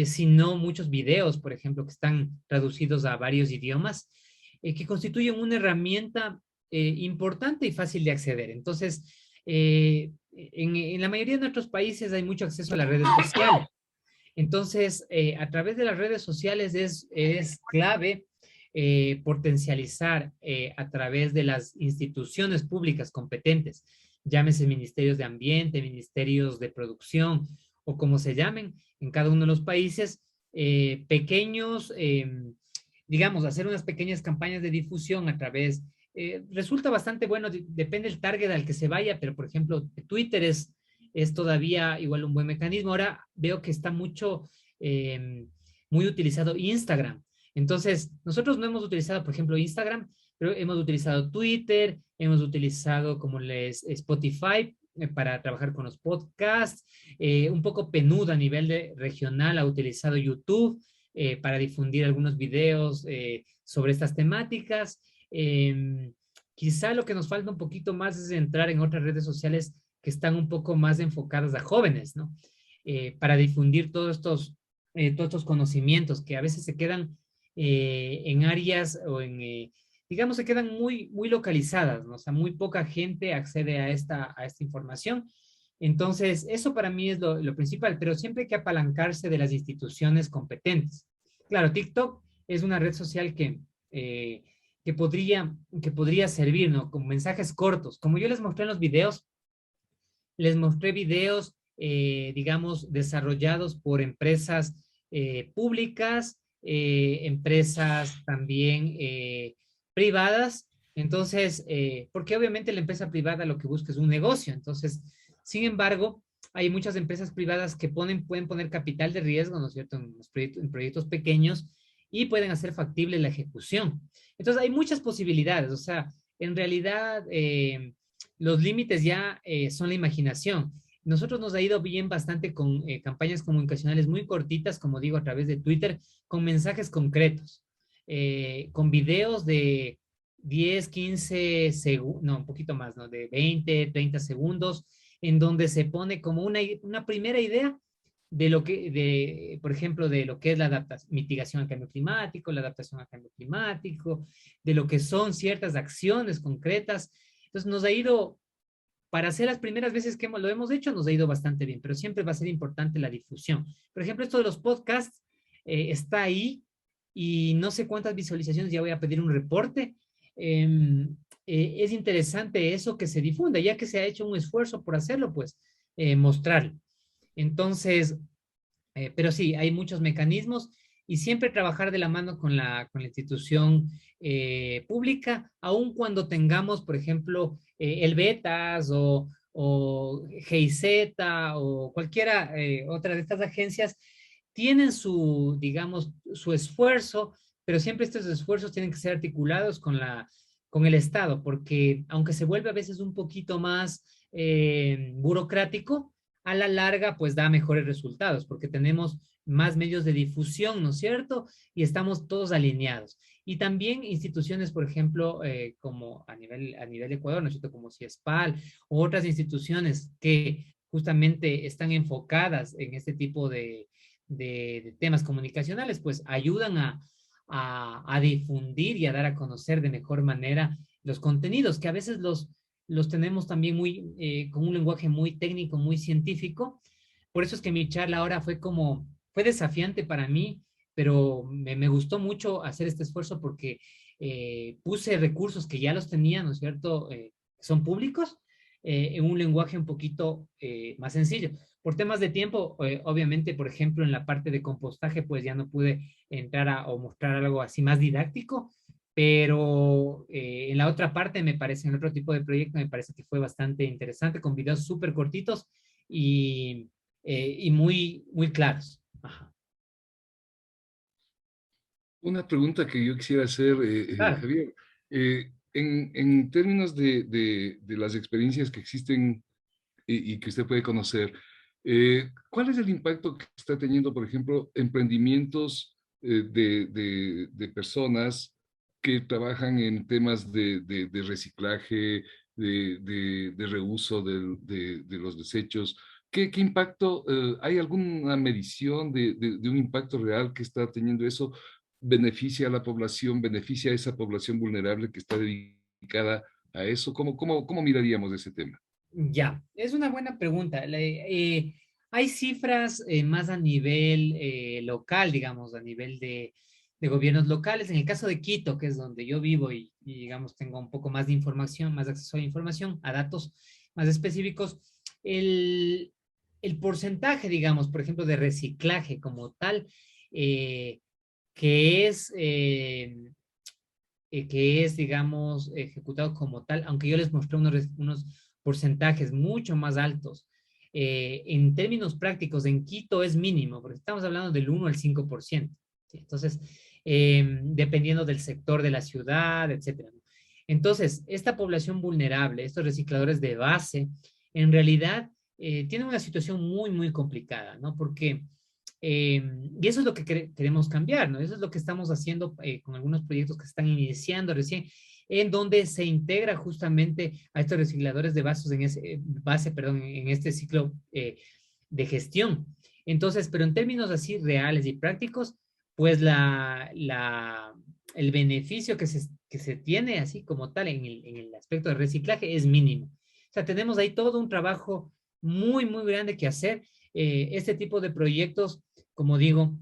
sino muchos videos, por ejemplo, que están traducidos a varios idiomas, que constituyen una herramienta importante y fácil de acceder. Entonces, en la mayoría de nuestros países hay mucho acceso a las redes sociales. Entonces, a través de las redes sociales es clave potencializar a través de las instituciones públicas competentes, llámese ministerios de ambiente, ministerios de producción o como se llamen en cada uno de los países, pequeños, digamos, hacer unas pequeñas campañas de difusión a través, resulta bastante bueno, depende del target al que se vaya, pero por ejemplo, Twitter es todavía igual un buen mecanismo. Ahora veo que está muy utilizado Instagram. Entonces, nosotros no hemos utilizado, por ejemplo, Instagram, pero hemos utilizado Twitter, hemos utilizado como Spotify para trabajar con los podcasts, un poco Penudo a nivel regional ha utilizado YouTube para difundir algunos videos sobre estas temáticas. Quizá lo que nos falta un poquito más es entrar en otras redes sociales que están un poco más enfocadas a jóvenes, ¿no? Para difundir todos estos conocimientos que a veces se quedan en áreas o digamos, se quedan muy localizadas, ¿no? O sea, muy poca gente accede a esta información. Entonces, eso para mí es lo principal, pero siempre hay que apalancarse de las instituciones competentes. Claro, TikTok es una red social que podría servir, ¿no? Con mensajes cortos. Como yo les mostré en los videos, les mostré videos, digamos, desarrollados por empresas públicas, empresas también privadas. Entonces, porque obviamente la empresa privada lo que busca es un negocio. Entonces, sin embargo, hay muchas empresas privadas que pueden poner capital de riesgo, ¿no es cierto?, en proyectos pequeños y pueden hacer factible la ejecución. Entonces, hay muchas posibilidades. O sea, en realidad, los límites ya son la imaginación. Nosotros nos ha ido bien bastante con campañas comunicacionales muy cortitas, como digo, a través de Twitter, con mensajes concretos, con videos de 10, 15 segundos, no, un poquito más, ¿no? De 20, 30 segundos, en donde se pone como una primera idea de por ejemplo, de lo que es la mitigación al cambio climático, la adaptación al cambio climático, de lo que son ciertas acciones concretas. Entonces nos ha ido, para hacer las primeras veces que lo hemos hecho, nos ha ido bastante bien, pero siempre va a ser importante la difusión. Por ejemplo, esto de los podcasts está ahí y no sé cuántas visualizaciones, ya voy a pedir un reporte. Es interesante eso que se difunda, ya que se ha hecho un esfuerzo por hacerlo, pues mostrarlo. Entonces, pero sí, hay muchos mecanismos y siempre trabajar de la mano con la institución pública, aun cuando tengamos, por ejemplo, el Betas o GIZ o cualquiera otra de estas agencias, tienen digamos, su esfuerzo, pero siempre estos esfuerzos tienen que ser articulados con el Estado, porque aunque se vuelve a veces un poquito más burocrático, a la larga pues da mejores resultados, porque tenemos más medios de difusión, ¿no es cierto? Y estamos todos alineados. Y también instituciones, por ejemplo, como a nivel Ecuador, ¿no es cierto? Como CIESPAL, u otras instituciones que justamente están enfocadas en este tipo de temas comunicacionales, pues ayudan a difundir y a dar a conocer de mejor manera los contenidos, que a veces los tenemos también con un lenguaje muy técnico, muy científico. Por eso es que mi charla ahora fue desafiante para mí, pero me gustó mucho hacer este esfuerzo porque puse recursos que ya los tenía, ¿no es cierto? Son públicos, en un lenguaje un poquito más sencillo. Por temas de tiempo, obviamente, por ejemplo, en la parte de compostaje, pues ya no pude entrar o mostrar algo así más didáctico, pero en la otra parte me parece, en otro tipo de proyecto, me parece que fue bastante interesante, con videos súper cortitos y muy claros. Ajá. Una pregunta que yo quisiera hacer, Claro. Javier, en términos de las experiencias que existen y que usted puede conocer, ¿cuál es el impacto que está teniendo, por ejemplo, emprendimientos de personas que trabajan en temas de reciclaje, de reuso de los desechos? ¿Qué impacto, hay alguna medición de un impacto real que está teniendo eso? ¿Beneficia a la población, beneficia a esa población vulnerable que está dedicada a eso? ¿Cómo miraríamos ese tema? Ya, es una buena pregunta. Hay cifras más a nivel local, digamos, a nivel de gobiernos locales. En el caso de Quito, que es donde yo vivo digamos, tengo un poco más de información, más acceso a la información, a datos más específicos, el, el porcentaje, digamos, por ejemplo, de reciclaje como tal, eh, que es... digamos, ejecutado como tal, aunque yo les mostré unos porcentajes mucho más altos. En términos prácticos, en Quito es mínimo, porque estamos hablando del 1 al 5%. ¿Sí? Entonces, dependiendo del sector de la ciudad, etcétera. Entonces, esta población vulnerable, estos recicladores de base, en realidad tienen una situación muy complicada, ¿no? Porque y eso es lo que queremos cambiar, ¿no? Eso es lo que estamos haciendo con algunos proyectos que están iniciando recién, en donde se integra justamente a estos recicladores de vasos perdón, en este ciclo de gestión. Entonces, pero en términos así reales y prácticos, pues el beneficio que se tiene así como tal en el aspecto de reciclaje es mínimo. O sea, tenemos ahí todo un trabajo muy grande que hacer. Este tipo de proyectos, como digo,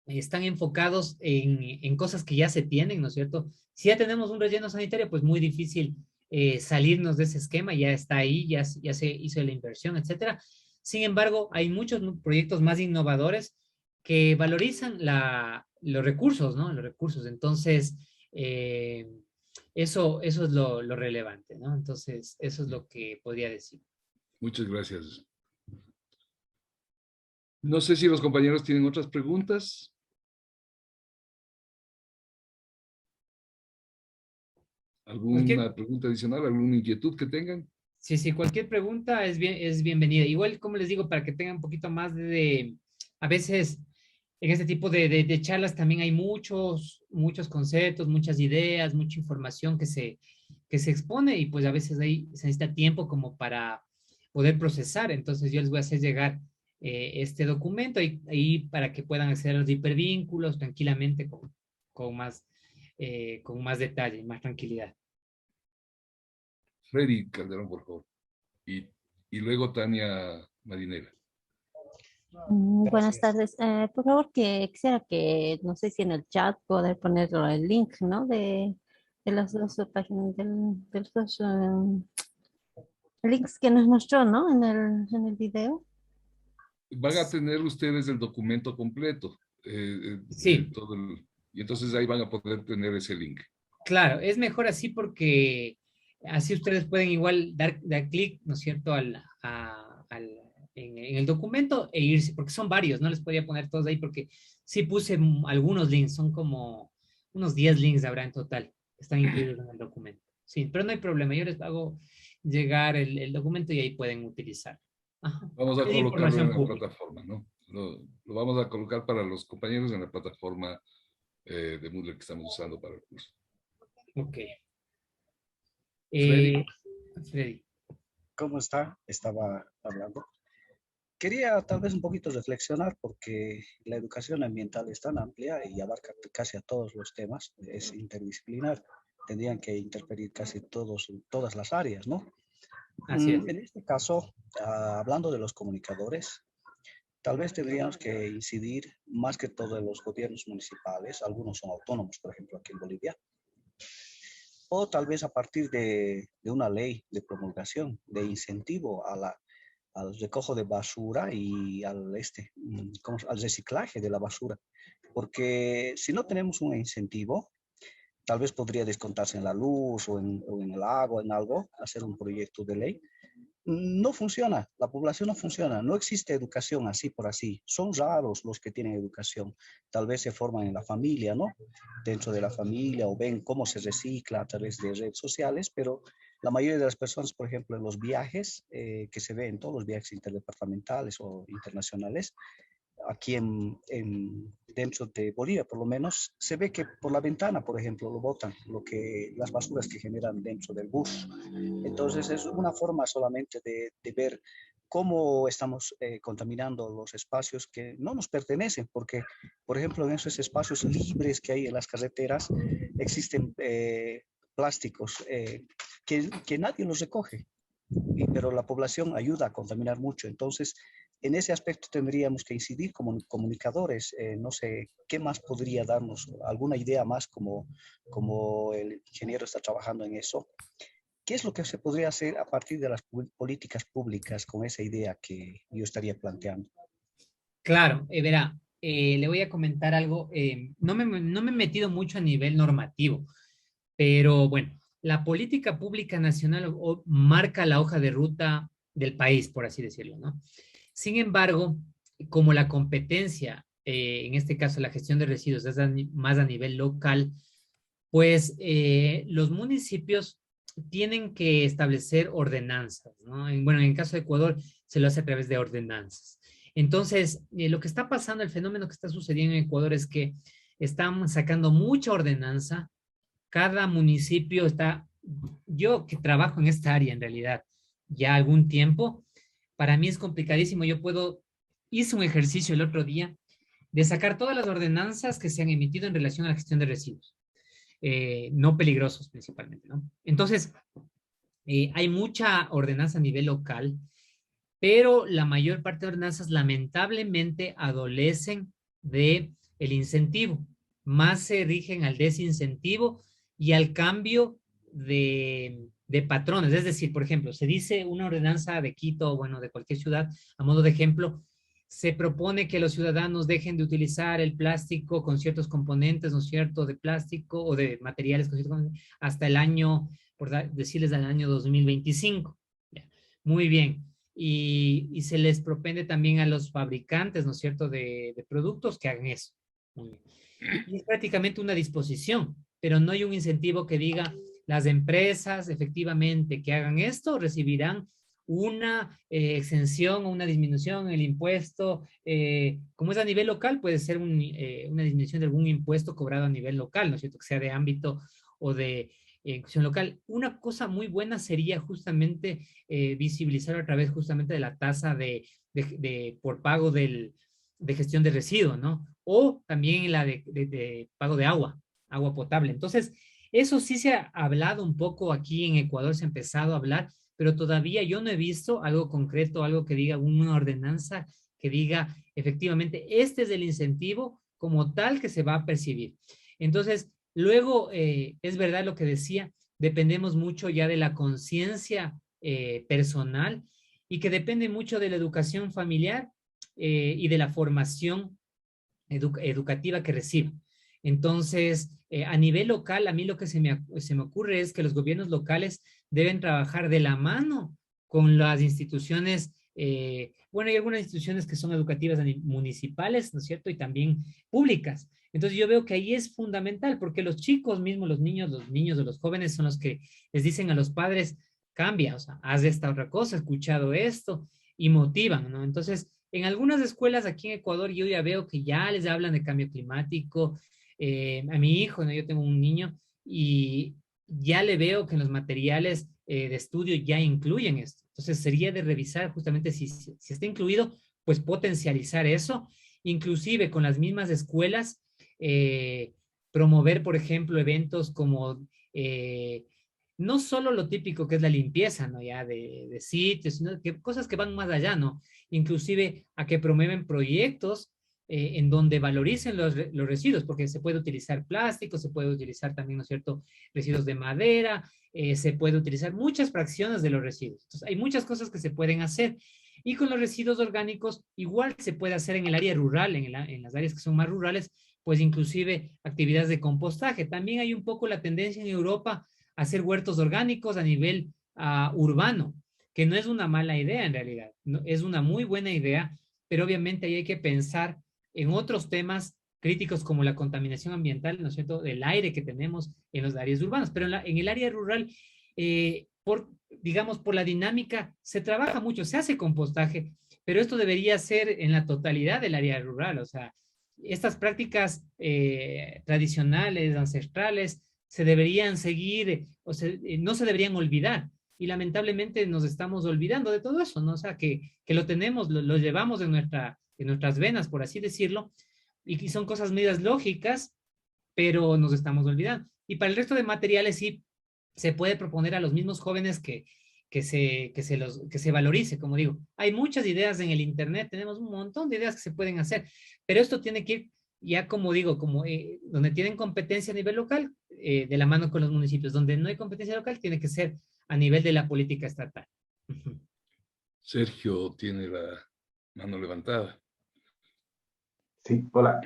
están enfocados en cosas que ya se tienen, ¿no es cierto? Si ya tenemos un relleno sanitario, pues muy difícil salirnos de ese esquema, ya está ahí, ya se hizo la inversión, etcétera. Sin embargo, hay muchos proyectos más innovadores que valorizan los recursos, ¿no? Los recursos. Entonces, eso es lo relevante, ¿no? Entonces, eso es lo que podría decir. Muchas gracias. No sé si los compañeros tienen otras preguntas. Cualquier, ¿Alguna pregunta adicional? ¿Alguna inquietud que tengan? sí, cualquier pregunta es bienvenida. Igual, como les digo, para que tengan un poquito más a veces en este tipo de charlas también hay muchos conceptos, muchas ideas, mucha información que se expone y pues a veces ahí se necesita tiempo como para poder procesar. Entonces yo les voy a hacer llegar este documento y para que puedan acceder a los hipervínculos tranquilamente con más detalle, más tranquilidad. Freddy Calderón, por favor. Y luego Tania Marinera. Buenas tardes. Por favor, que quisiera que, no sé si en el chat poder poner el link, ¿no? De las dos páginas, de los dos links que nos mostró, ¿no? En el video. Van a tener ustedes el documento completo. Sí. Y entonces ahí van a poder tener ese link. Claro, es mejor así porque así ustedes pueden igual dar clic, ¿no es cierto?, en el documento e irse, porque son varios, no les podía poner todos ahí porque sí puse algunos links, son como unos 10 links habrá en total, que están incluidos en el documento. Sí, pero no hay problema, yo les hago llegar el documento y ahí pueden utilizar. Ajá. Vamos a Es colocarlo información en la pública. plataforma, ¿no? Lo vamos a colocar para los compañeros en la plataforma de Moodle que estamos usando para el curso. Ok. Freddy. Freddy. ¿Cómo está? Estaba hablando. quería tal vez un poquito reflexionar porque la educación ambiental es tan amplia y abarca casi a todos los temas, es interdisciplinar, tendrían que interferir casi todas las áreas, ¿no? Así es. En este caso, hablando de los comunicadores, tal vez tendríamos que incidir más que todo en los gobiernos municipales, algunos son autónomos, por ejemplo, aquí en Bolivia, o tal vez a partir de una ley de promulgación, de incentivo al recojo de basura y al reciclaje de la basura. Porque si no tenemos un incentivo, tal vez podría descontarse en la luz o en el agua, en algo, hacer un proyecto de ley. No funciona, la población no funciona, no existe educación así por así. Son raros los que tienen educación. Tal vez se forman en la familia, ¿no? Dentro de la familia o ven cómo se recicla a través de redes sociales, pero la mayoría de las personas, por ejemplo, en los viajes que se ven, todos los viajes interdepartamentales o internacionales, aquí dentro de Bolivia, por lo menos, se ve que por la ventana, por ejemplo, lo botan, las basuras que generan dentro del bus. Entonces, es una forma solamente de ver cómo estamos contaminando los espacios que no nos pertenecen, porque, por ejemplo, en esos espacios libres que hay en las carreteras, existen plásticos que nadie los recoge, pero la población ayuda a contaminar mucho. Entonces, en ese aspecto tendríamos que incidir como comunicadores. No sé, ¿qué más podría darnos? ¿Alguna idea más como el ingeniero está trabajando en eso? ¿Qué es lo que se podría hacer a partir de las políticas públicas con esa idea que yo estaría planteando? Claro, verá, le voy a comentar algo. No me he metido mucho a nivel normativo, pero bueno, la política pública nacional marca la hoja de ruta del país, por así decirlo, ¿no? Sin embargo, como la competencia, en este caso la gestión de residuos, es más a nivel local, pues los municipios tienen que establecer ordenanzas, ¿no? Bueno, en el caso de Ecuador se lo hace a través de ordenanzas. Entonces, lo que está pasando, el fenómeno que está sucediendo en Ecuador es que están sacando mucha ordenanza. Cada municipio está, yo que trabajo en esta área en realidad ya algún tiempo, para mí es complicadísimo. Hice un ejercicio el otro día de sacar todas las ordenanzas que se han emitido en relación a la gestión de residuos, no peligrosos principalmente, ¿no? Entonces, hay mucha ordenanza a nivel local, pero la mayor parte de ordenanzas lamentablemente adolecen de el incentivo, más se rigen al desincentivo y al cambio de patrones. Es decir, por ejemplo, se dice una ordenanza de Quito, bueno, de cualquier ciudad, a modo de ejemplo, se propone que los ciudadanos dejen de utilizar el plástico con ciertos componentes, ¿no es cierto?, de plástico o de materiales con ciertos componentes, hasta el año, decirles al año 2025. Ya. Muy bien. Y se les propende también a los fabricantes, ¿no es cierto?, de productos que hagan eso. Muy bien. Y es prácticamente una disposición, pero no hay un incentivo que diga las empresas efectivamente que hagan esto recibirán una exención o una disminución en el impuesto. Como es a nivel local, puede ser una disminución de algún impuesto cobrado a nivel local, ¿no es cierto?, que sea de ámbito o de cuestión local. Una cosa muy buena sería justamente visibilizar a través justamente de la tasa por pago de gestión de residuos, ¿no? O también la de pago de agua potable. Entonces, eso sí se ha hablado un poco aquí en Ecuador, se ha empezado a hablar, pero todavía yo no he visto algo concreto, algo que diga una ordenanza que diga efectivamente este es el incentivo como tal que se va a percibir. Entonces, luego, es verdad lo que decía, dependemos mucho ya de la conciencia personal y que depende mucho de la educación familiar y de la formación educativa que reciba. Entonces, a nivel local, a mí lo que se me ocurre es que los gobiernos locales deben trabajar de la mano con las instituciones, bueno, hay algunas instituciones que son educativas municipales, ¿no es cierto? Y también públicas. Entonces yo veo que ahí es fundamental porque los chicos mismos, los niños o los jóvenes son los que les dicen a los padres, cambia, o sea, haz esta otra cosa, he escuchado esto, y motivan, ¿no? Entonces, en algunas escuelas aquí en Ecuador yo ya veo que ya les hablan de cambio climático. A mi hijo, ¿no? Yo tengo un niño y ya le veo que en los materiales de estudio ya incluyen esto. Entonces sería de revisar justamente si está incluido, pues potencializar eso, inclusive con las mismas escuelas, promover, por ejemplo, eventos como no solo lo típico que es la limpieza, ¿no? Ya de sitios, sino que cosas que van más allá, ¿no? Inclusive a que promueven proyectos en donde valoricen los residuos, porque se puede utilizar plástico, se puede utilizar también, ¿no es cierto?, residuos de madera, se puede utilizar muchas fracciones de los residuos. Entonces, hay muchas cosas que se pueden hacer. Y con los residuos orgánicos, igual se puede hacer en el área rural, en las áreas que son más rurales, pues inclusive actividades de compostaje. También hay un poco la tendencia en Europa a hacer huertos orgánicos a nivel urbano, que no es una mala idea en realidad, no, es una muy buena idea, pero obviamente ahí hay que pensar en otros temas críticos como la contaminación ambiental, ¿no es cierto?, del aire que tenemos en las áreas urbanas, pero en el área rural, digamos, por la dinámica, se trabaja mucho, se hace compostaje, pero esto debería ser en la totalidad del área rural, o sea, estas prácticas tradicionales, ancestrales, se deberían seguir, o sea, no se deberían olvidar, y lamentablemente nos estamos olvidando de todo eso, ¿no? O sea, que lo tenemos, lo llevamos en nuestras venas, por así decirlo, y son cosas medias lógicas, pero nos estamos olvidando. Y para el resto de materiales sí se puede proponer a los mismos jóvenes que se valorice, como digo. Hay muchas ideas en el internet, tenemos un montón de ideas que se pueden hacer, pero esto tiene que ir ya, como digo, como donde tienen competencia a nivel local, de la mano con los municipios. Donde no hay competencia local, tiene que ser a nivel de la política estatal. Sergio tiene la mano levantada. Sí, hola.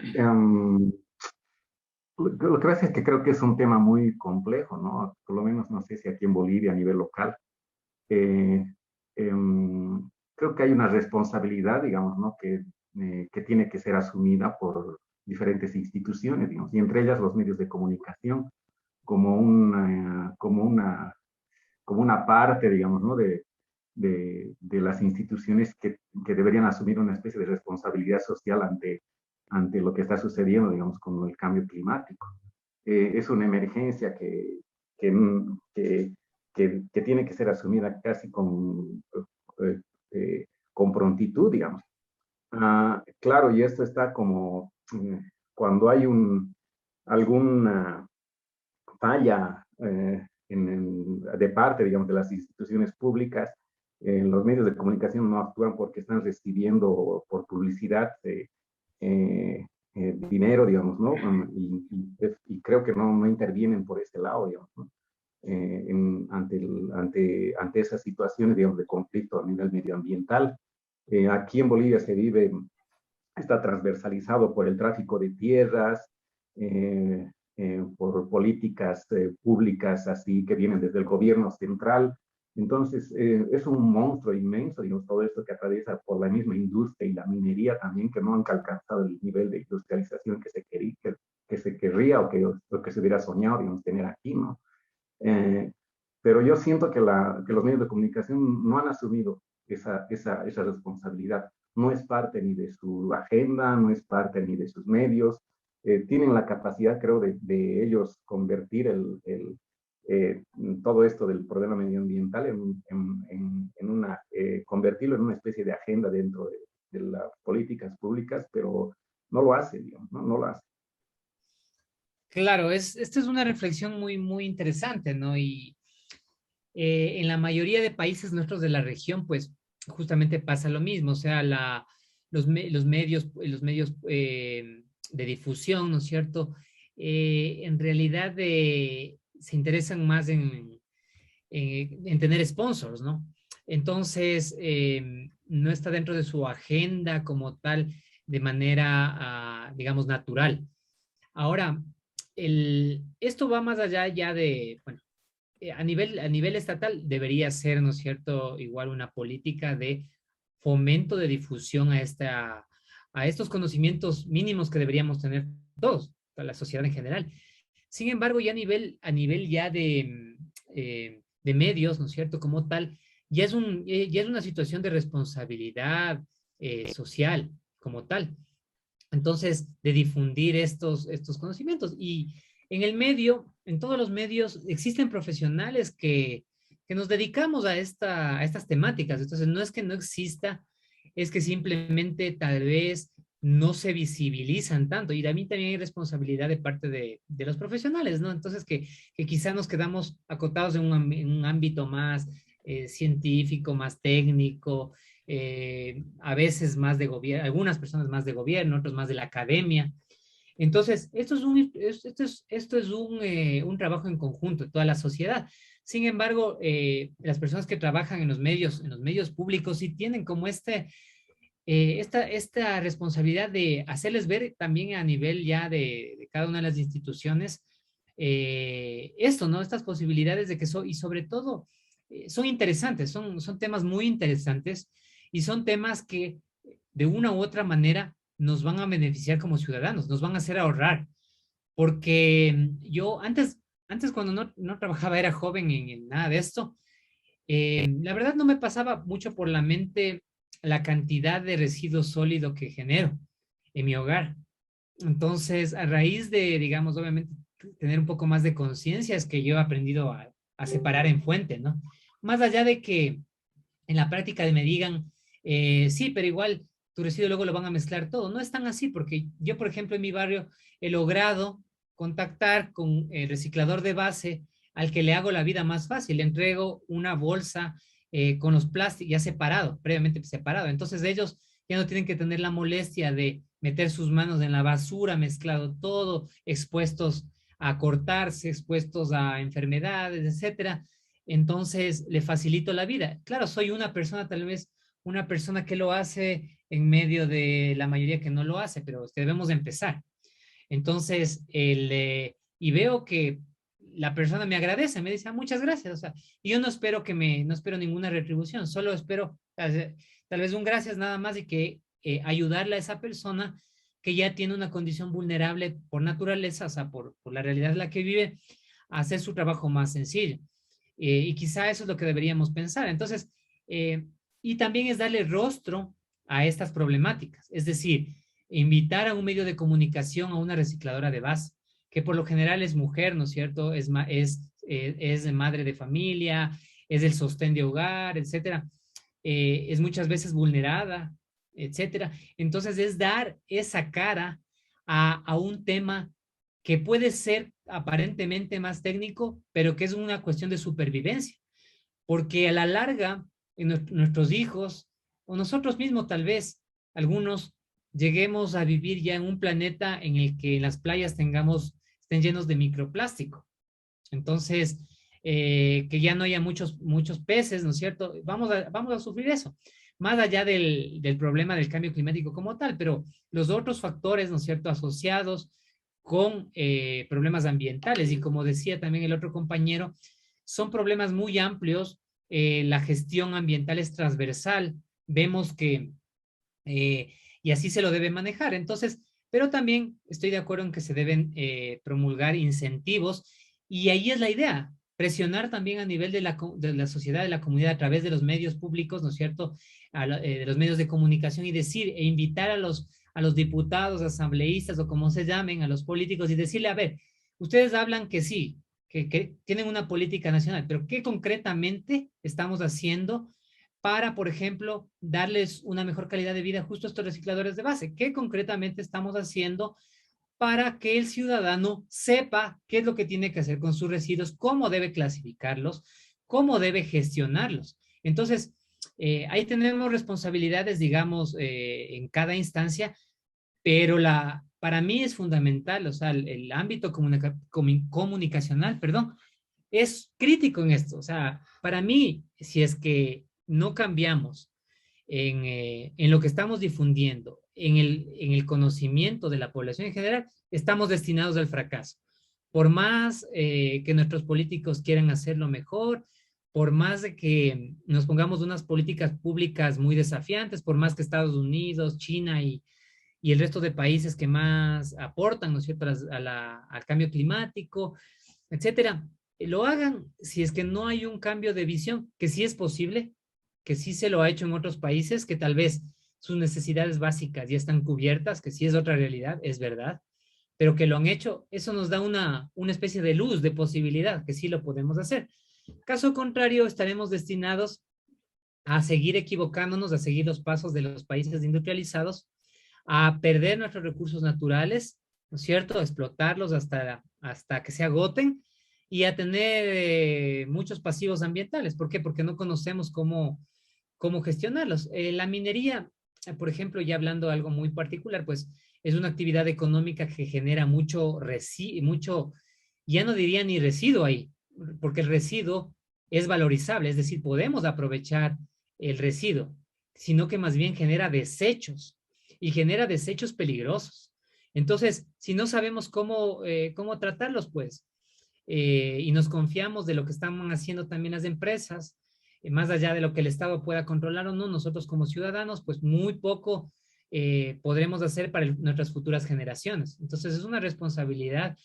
Lo que pasa es que creo que es un tema muy complejo, ¿no? Por lo menos no sé si aquí en Bolivia a nivel local. Creo que hay una responsabilidad, digamos, ¿no? Que tiene que ser asumida por diferentes instituciones, digamos, y entre ellas los medios de comunicación, como una parte, digamos, ¿no? de las instituciones que deberían asumir una especie de responsabilidad social ante lo que está sucediendo, digamos, con el cambio climático. Es una emergencia que tiene que ser asumida casi con prontitud, digamos. Claro, y esto está como cuando hay alguna falla de parte, digamos, de las instituciones públicas, los medios de comunicación no actúan porque están recibiendo por publicidad dinero, digamos, ¿no? Y creo que no intervienen por este lado, digamos, ¿no? Ante esas situaciones, digamos, de conflicto a nivel medioambiental. Aquí en Bolivia está transversalizado por el tráfico de tierras, por políticas públicas así que vienen desde el gobierno central. Entonces, es un monstruo inmenso, digamos, todo esto que atraviesa por la misma industria y la minería también, que no han alcanzado el nivel de industrialización que se querría o que se hubiera soñado, digamos, tener aquí, ¿no? Pero yo siento que los medios de comunicación no han asumido esa responsabilidad. No es parte ni de su agenda, no es parte ni de sus medios. Tienen la capacidad, creo, de ellos convertir todo esto del problema medioambiental convertirlo en una especie de agenda dentro de las políticas públicas, pero no lo hace, digamos, no lo hace. Claro, esta es una reflexión muy, muy interesante, ¿no? Y en la mayoría de países nuestros de la región, pues justamente pasa lo mismo, o sea, los medios de difusión, ¿no es cierto? En realidad se interesan más en tener sponsors, ¿no? Entonces, no está dentro de su agenda como tal de manera, digamos, natural. Ahora, esto va más allá ya de, bueno, a nivel estatal debería ser, ¿no es cierto?, igual una política de fomento de difusión a estos conocimientos mínimos que deberíamos tener todos, toda la sociedad en general. Sin embargo, ya a nivel ya de medios, ¿no es cierto?, como tal, ya es una situación de responsabilidad social como tal. Entonces, de difundir estos conocimientos. Y en todos los medios, existen profesionales que nos dedicamos a estas temáticas. Entonces, no es que no exista es que simplemente tal vez no se visibilizan tanto, y también hay responsabilidad de parte de los profesionales, ¿no? Entonces que quizá nos quedamos acotados en un ámbito más científico, más técnico, a veces más de gobierno, algunas personas más de gobierno, otros más de la academia. Entonces, esto es un trabajo en conjunto de toda la sociedad. Sin embargo, las personas que trabajan en los medios públicos sí tienen como esta responsabilidad de hacerles ver también a nivel ya de cada una de las instituciones esto, ¿no? Estas posibilidades de que y sobre todo son interesantes, son temas muy interesantes y son temas que de una u otra manera nos van a beneficiar como ciudadanos, nos van a hacer ahorrar. Porque yo antes cuando no trabajaba, era joven en nada de esto, la verdad no me pasaba mucho por la mente la cantidad de residuo sólido que genero en mi hogar. Entonces, a raíz de, digamos, obviamente, tener un poco más de conciencia, es que yo he aprendido a separar en fuente, ¿no? Más allá de que en la práctica me digan, sí, pero igual tu residuo luego lo van a mezclar todo. No es tan así, porque yo, por ejemplo, en mi barrio he logrado contactar con el reciclador de base al que le hago la vida más fácil. Le entrego una bolsa con los plásticos ya separado, previamente separado. Entonces ellos ya no tienen que tener la molestia de meter sus manos en la basura, mezclado todo, expuestos a cortarse, expuestos a enfermedades, etcétera. Entonces le facilito la vida. Claro, soy una persona, tal vez una persona que lo hace en medio de la mayoría que no lo hace, pero es que debemos empezar. Entonces, y veo que la persona me agradece, me dice, muchas gracias. O sea, y yo no espero no espero ninguna retribución, solo espero tal vez un gracias nada más y que ayudarle a esa persona que ya tiene una condición vulnerable por naturaleza, o sea, por la realidad en la que vive, a hacer su trabajo más sencillo. Y quizá eso es lo que deberíamos pensar. Entonces, y también es darle rostro a estas problemáticas, es decir, invitar a un medio de comunicación a una recicladora de base, que por lo general es mujer, ¿no es cierto? Es madre de familia, es el sostén de hogar, etcétera. Es muchas veces vulnerada, etcétera. Entonces es dar esa cara a un tema que puede ser aparentemente más técnico, pero que es una cuestión de supervivencia, porque a la larga, nuestros hijos, o nosotros mismos tal vez, algunos, lleguemos a vivir ya en un planeta en el que las playas estén llenos de microplástico. Entonces, que ya no haya muchos peces, ¿no es cierto? Vamos a sufrir eso, más allá del problema del cambio climático como tal, pero los otros factores, ¿no es cierto?, asociados con problemas ambientales, y como decía también el otro compañero, son problemas muy amplios. La gestión ambiental es transversal, vemos que, y así se lo debe manejar. Entonces, pero también estoy de acuerdo en que se deben promulgar incentivos, y ahí es la idea, presionar también a nivel de la sociedad, de la comunidad, a través de los medios públicos, ¿no es cierto?, de los medios de comunicación, y decir, e invitar a los diputados, asambleístas, o como se llamen, a los políticos, y decirle, a ver, ustedes hablan que sí, que tienen una política nacional, pero ¿qué concretamente estamos haciendo para, por ejemplo, darles una mejor calidad de vida justo a estos recicladores de base? ¿Qué concretamente estamos haciendo para que el ciudadano sepa qué es lo que tiene que hacer con sus residuos, cómo debe clasificarlos, cómo debe gestionarlos? Entonces, ahí tenemos responsabilidades, digamos, en cada instancia, pero para mí es fundamental, o sea, el ámbito comunicacional, perdón, es crítico en esto. O sea, para mí, si es que no cambiamos en lo que estamos difundiendo, en el conocimiento de la población en general, estamos destinados al fracaso. Por más que nuestros políticos quieran hacerlo mejor, por más de que nos pongamos unas políticas públicas muy desafiantes, por más que Estados Unidos, China y el resto de países que más aportan, ¿no es cierto?, al cambio climático, etcétera, lo hagan, si es que no hay un cambio de visión, que sí es posible, que sí se lo ha hecho en otros países, que tal vez sus necesidades básicas ya están cubiertas, que sí es otra realidad, es verdad, pero que lo han hecho, eso nos da una especie de luz, de posibilidad, que sí lo podemos hacer. Caso contrario, estaremos destinados a seguir equivocándonos, a seguir los pasos de los países industrializados, a perder nuestros recursos naturales, ¿no es cierto? A explotarlos hasta que se agoten y a tener muchos pasivos ambientales. ¿Por qué? Porque no conocemos cómo gestionarlos. La minería, por ejemplo, ya hablando de algo muy particular, pues es una actividad económica que genera mucho, ya no diría ni residuo ahí, porque el residuo es valorizable, es decir, podemos aprovechar el residuo, sino que más bien genera desechos y genera desechos peligrosos. Entonces, si no sabemos cómo tratarlos, pues, y nos confiamos de lo que están haciendo también las empresas, más allá de lo que el Estado pueda controlar o no, nosotros como ciudadanos, pues muy poco podremos hacer para nuestras futuras generaciones. Entonces, es una responsabilidad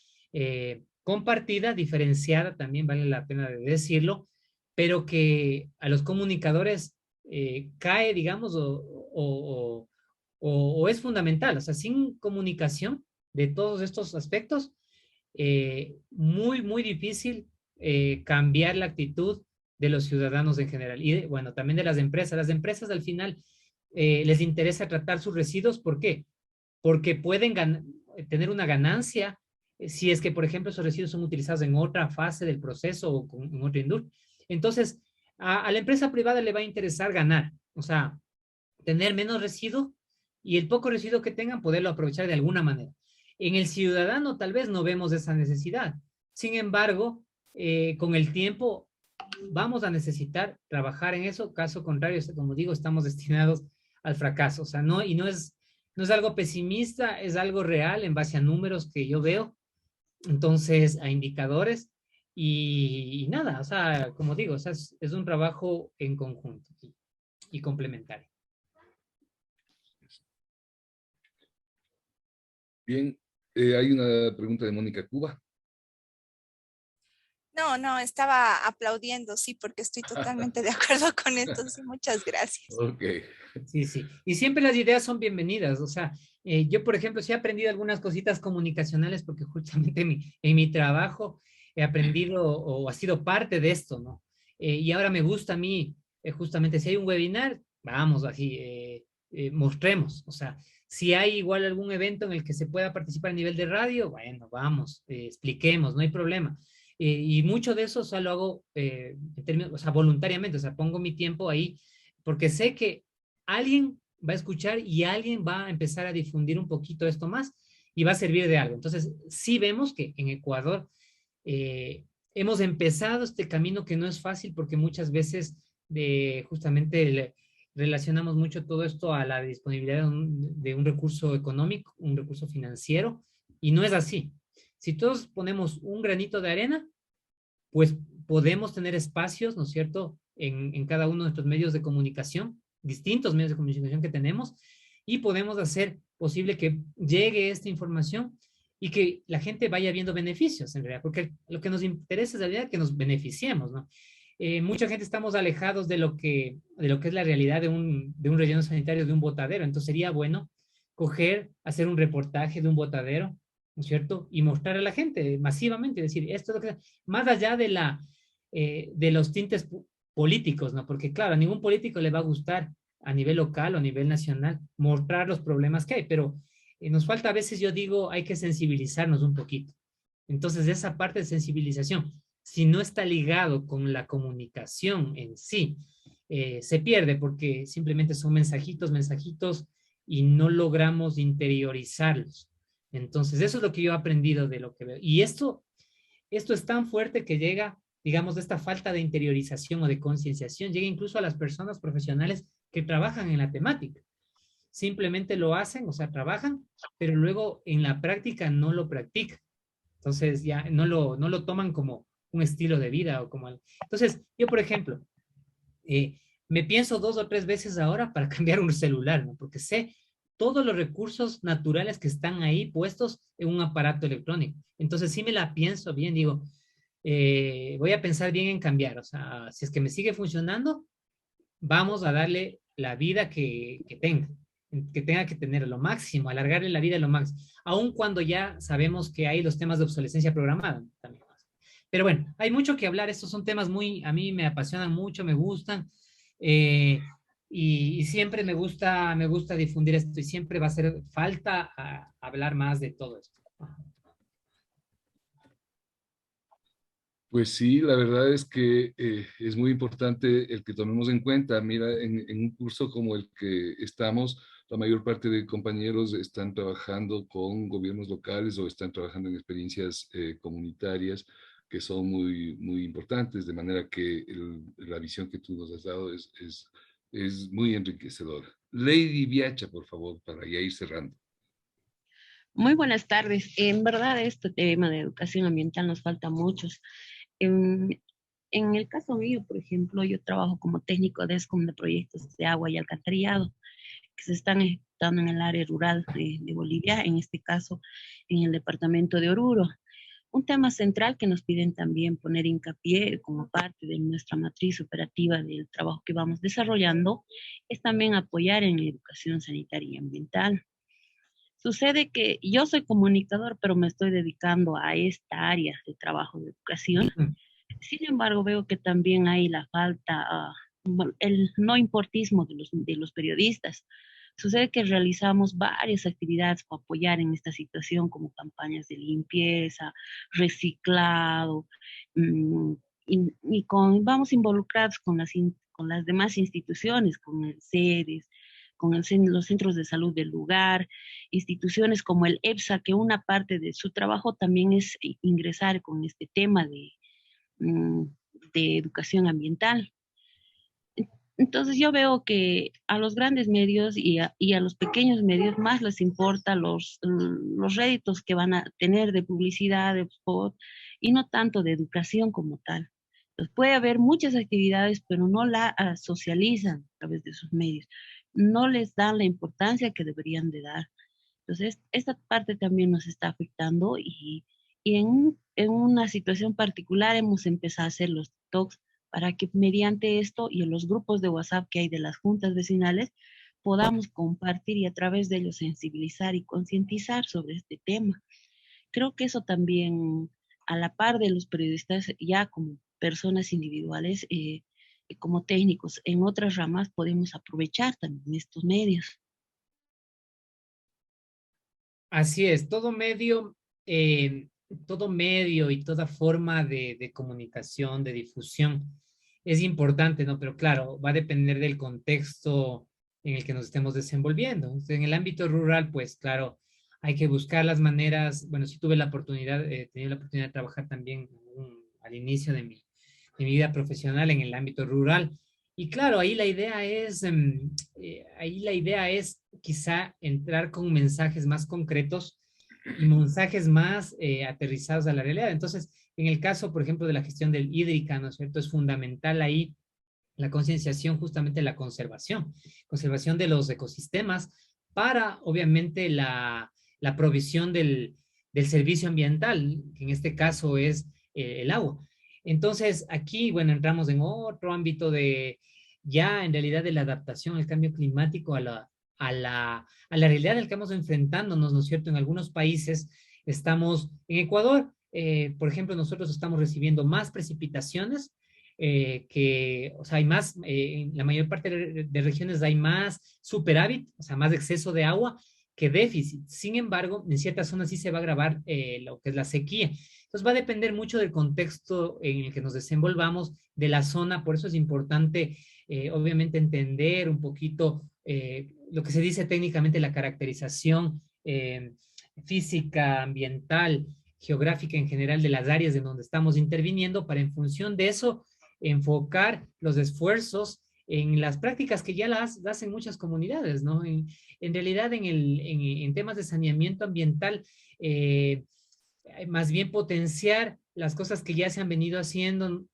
compartida, diferenciada, también vale la pena de decirlo, pero que a los comunicadores cae, digamos, o es fundamental. O sea, sin comunicación de todos estos aspectos, muy difícil cambiar la actitud de los ciudadanos en general. Y bueno, también de las empresas. Las empresas al final les interesa tratar sus residuos. ¿Por qué? Porque pueden tener una ganancia si es que, por ejemplo, esos residuos son utilizados en otra fase del proceso o en otra industria. Entonces, a la empresa privada le va a interesar ganar, o sea, tener menos residuo y el poco residuo que tengan poderlo aprovechar de alguna manera. En el ciudadano tal vez no vemos esa necesidad. Sin embargo, con el tiempo vamos a necesitar trabajar en eso. Caso contrario, como digo, estamos destinados al fracaso. O sea, no es algo pesimista, es algo real en base a números que yo veo. Entonces, a indicadores y nada, o sea, como digo, o sea, es un trabajo en conjunto y complementario. Bien, hay una pregunta de Mónica Cuba. No, estaba aplaudiendo, sí, porque estoy totalmente de acuerdo con esto. Sí, muchas gracias. Ok. Sí. Y siempre las ideas son bienvenidas. O sea, yo, por ejemplo, sí he aprendido algunas cositas comunicacionales porque justamente en mi trabajo he aprendido o ha sido parte de esto, ¿no? Y ahora me gusta a mí, justamente, si hay un webinar, vamos, así, mostremos. O sea, si hay igual algún evento en el que se pueda participar a nivel de radio, bueno, vamos, expliquemos, no hay problema. Y mucho de eso, o sea, lo hago en términos, o sea, voluntariamente, o sea, pongo mi tiempo ahí porque sé que alguien va a escuchar y alguien va a empezar a difundir un poquito esto más y va a servir de algo. Entonces, sí vemos que en Ecuador hemos empezado este camino que no es fácil porque muchas veces justamente relacionamos mucho todo esto a la disponibilidad de un recurso económico, un recurso financiero, y no es así. Si todos ponemos un granito de arena, pues podemos tener espacios, ¿no es cierto?, en cada uno de nuestros medios de comunicación, distintos medios de comunicación que tenemos, y podemos hacer posible que llegue esta información y que la gente vaya viendo beneficios, en realidad, porque lo que nos interesa es la realidad que nos beneficiemos, ¿no? Mucha gente estamos alejados de lo que es la realidad de un relleno sanitario, de un botadero. Entonces sería bueno hacer un reportaje de un botadero, ¿no es cierto? Y mostrar a la gente masivamente, decir, esto es lo que... Más allá de los tintes políticos, ¿no? Porque claro, a ningún político le va a gustar a nivel local o a nivel nacional mostrar los problemas que hay, pero nos falta a veces, yo digo, hay que sensibilizarnos un poquito. Entonces, esa parte de sensibilización, si no está ligado con la comunicación en sí, se pierde porque simplemente son mensajitos y no logramos interiorizarlos. Entonces, eso es lo que yo he aprendido de lo que veo. Y esto es tan fuerte que llega, digamos, de esta falta de interiorización o de concienciación, llega incluso a las personas profesionales que trabajan en la temática. Simplemente lo hacen, o sea, trabajan, pero luego en la práctica no lo practican. Entonces, ya no lo toman como un estilo de vida o como... Entonces, yo, por ejemplo, me pienso 2 o 3 veces ahora para cambiar un celular, ¿no? Porque sé todos los recursos naturales que están ahí puestos en un aparato electrónico. Entonces, sí me la pienso bien, digo, voy a pensar bien en cambiar. O sea, si es que me sigue funcionando, vamos a darle la vida que tenga que tener lo máximo, alargarle la vida lo máximo, aun cuando ya sabemos que hay los temas de obsolescencia programada también. Pero bueno, hay mucho que hablar, estos son temas a mí me apasionan mucho, me gustan, Y siempre me gusta difundir esto y siempre va a hacer falta hablar más de todo esto. Pues sí, la verdad es que es muy importante el que tomemos en cuenta. Mira, en un curso como el que estamos, la mayor parte de compañeros están trabajando con gobiernos locales o están trabajando en experiencias comunitarias que son muy, muy importantes, de manera que la visión que tú nos has dado es muy enriquecedora. Lady Viacha, por favor, para ya ir cerrando. Muy buenas tardes. En verdad, este tema de educación ambiental nos falta muchos. En el caso mío, por ejemplo, yo trabajo como técnico de ESCOM de proyectos de agua y alcantarillado que se están ejecutando en el área rural de Bolivia, en este caso en el departamento de Oruro. Un tema central que nos piden también poner hincapié como parte de nuestra matriz operativa del trabajo que vamos desarrollando es también apoyar en la educación sanitaria y ambiental. Sucede que yo soy comunicador, pero me estoy dedicando a esta área de trabajo de educación. Sin embargo, veo que también hay la falta, el no importismo de los periodistas. Sucede que realizamos varias actividades para apoyar en esta situación, como campañas de limpieza, reciclado, vamos involucrados con las demás instituciones, con el CEDES, con los centros de salud del lugar, instituciones como el EPSA, que una parte de su trabajo también es ingresar con este tema de educación ambiental. Entonces yo veo que a los grandes medios y a los pequeños medios más les importa los réditos que van a tener de publicidad, de spot, y no tanto de educación como tal. Entonces puede haber muchas actividades, pero no la socializan a través de sus medios. No les dan la importancia que deberían de dar. Entonces, esta parte también nos está afectando y en una situación particular hemos empezado a hacer los talks para que mediante esto y en los grupos de WhatsApp que hay de las juntas vecinales podamos compartir y a través de ellos sensibilizar y concientizar sobre este tema. Creo que eso también, a la par de los periodistas, ya como personas individuales, como técnicos en otras ramas, podemos aprovechar también estos medios. Así es, todo medio y toda forma de comunicación, de difusión, es importante, ¿no? Pero claro, va a depender del contexto en el que nos estemos desenvolviendo. Entonces, en el ámbito rural, pues claro, hay que buscar las maneras. Bueno, sí tuve la oportunidad, tenía la oportunidad de trabajar también al inicio de mi vida profesional en el ámbito rural. Y claro, ahí la idea es quizá entrar con mensajes más concretos y mensajes más aterrizados a la realidad. Entonces, en el caso, por ejemplo, de la gestión del hídrica, ¿no es cierto? Es fundamental ahí la concienciación justamente de la conservación de los ecosistemas para, obviamente, la provisión del servicio ambiental, que en este caso es el agua. Entonces, aquí, bueno, entramos en otro ámbito ya en realidad de la adaptación al cambio climático, a la realidad del que estamos enfrentándonos, ¿no es cierto? En algunos países estamos, en Ecuador, por ejemplo, nosotros estamos recibiendo más precipitaciones, o sea, hay más, en la mayor parte de regiones hay más superávit, o sea, más exceso de agua que déficit. Sin embargo, en ciertas zonas sí se va a agravar lo que es la sequía. Entonces va a depender mucho del contexto en el que nos desenvolvamos, de la zona, por eso es importante, obviamente, entender un poquito lo que se dice técnicamente la caracterización física, ambiental, geográfica en general de las áreas en donde estamos interviniendo para en función de eso enfocar los esfuerzos en las prácticas que ya las hacen muchas comunidades, ¿no? En realidad en temas de saneamiento ambiental, más bien potenciar las cosas que ya se han venido haciendo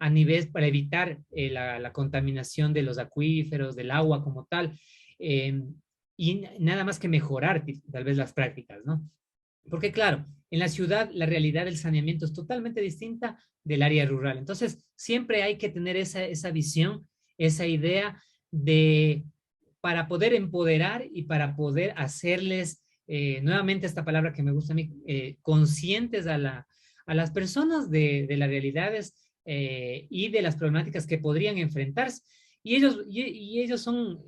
a nivel para evitar la contaminación de los acuíferos, del agua como tal, y nada más que mejorar tal vez las prácticas, ¿no? Porque claro, en la ciudad la realidad del saneamiento es totalmente distinta del área rural. Entonces, siempre hay que tener esa visión, esa idea para poder empoderar y para poder hacerles, nuevamente esta palabra que me gusta a mí, conscientes a las personas de las realidades y de las problemáticas que podrían enfrentarse. y ellos son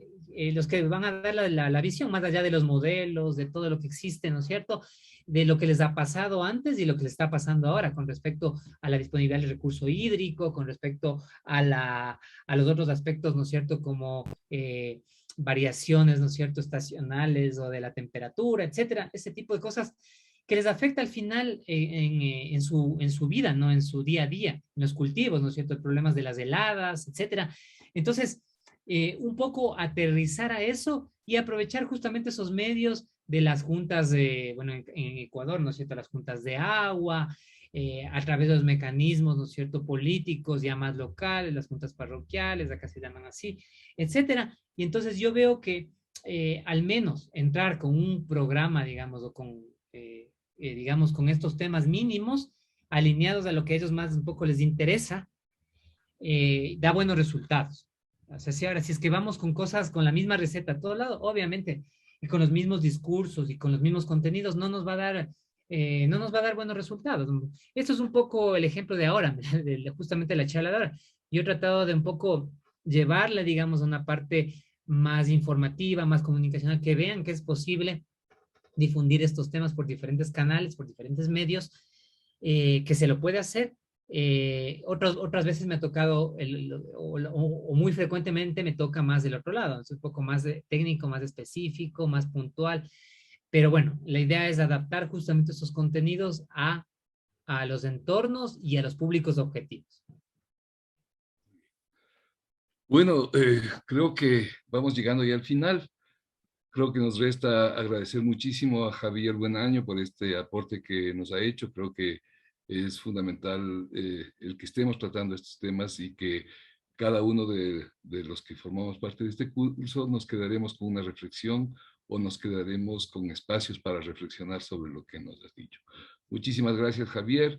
los que van a dar la visión, más allá de los modelos, de todo lo que existe, ¿no es cierto?, de lo que les ha pasado antes y lo que les está pasando ahora con respecto a la disponibilidad del recurso hídrico, con respecto a los otros aspectos, ¿no es cierto?, como variaciones, ¿no es cierto?, estacionales o de la temperatura, etcétera, ese tipo de cosas que les afecta al final en su vida, ¿no?, en su día a día, en los cultivos, ¿no es cierto?, problemas de las heladas, etcétera. Entonces, un poco aterrizar a eso y aprovechar justamente esos medios de las juntas bueno, en Ecuador, ¿no es cierto?, las juntas de agua, a través de los mecanismos, ¿no es cierto?, políticos ya más locales, las juntas parroquiales, acá se llaman así, etcétera. Y entonces yo veo que al menos entrar con un programa, digamos, o con, digamos, con estos temas mínimos, alineados a lo que a ellos más un poco les interesa, da buenos resultados. O sea, si ahora, si es que vamos con cosas, con la misma receta a todo lado, obviamente, y con los mismos discursos y con los mismos contenidos, no nos va a dar buenos resultados. Esto es un poco el ejemplo de ahora, justamente la charla de ahora. Yo he tratado de un poco llevarle, digamos, a una parte más informativa, más comunicacional, que vean que es posible difundir estos temas por diferentes canales, por diferentes medios, que se lo puede hacer. Otras veces me ha tocado, o muy frecuentemente me toca más del otro lado, es un poco más técnico, más específico, más puntual, pero bueno, la idea es adaptar justamente esos contenidos a los entornos y a los públicos objetivos. Bueno, creo que vamos llegando ya al final. Creo que nos resta agradecer muchísimo a Javier Buenaño por este aporte que nos ha hecho. Creo que es fundamental el que estemos tratando estos temas y que cada uno de los que formamos parte de este curso nos quedaremos con una reflexión o nos quedaremos con espacios para reflexionar sobre lo que nos has dicho. Muchísimas gracias, Javier.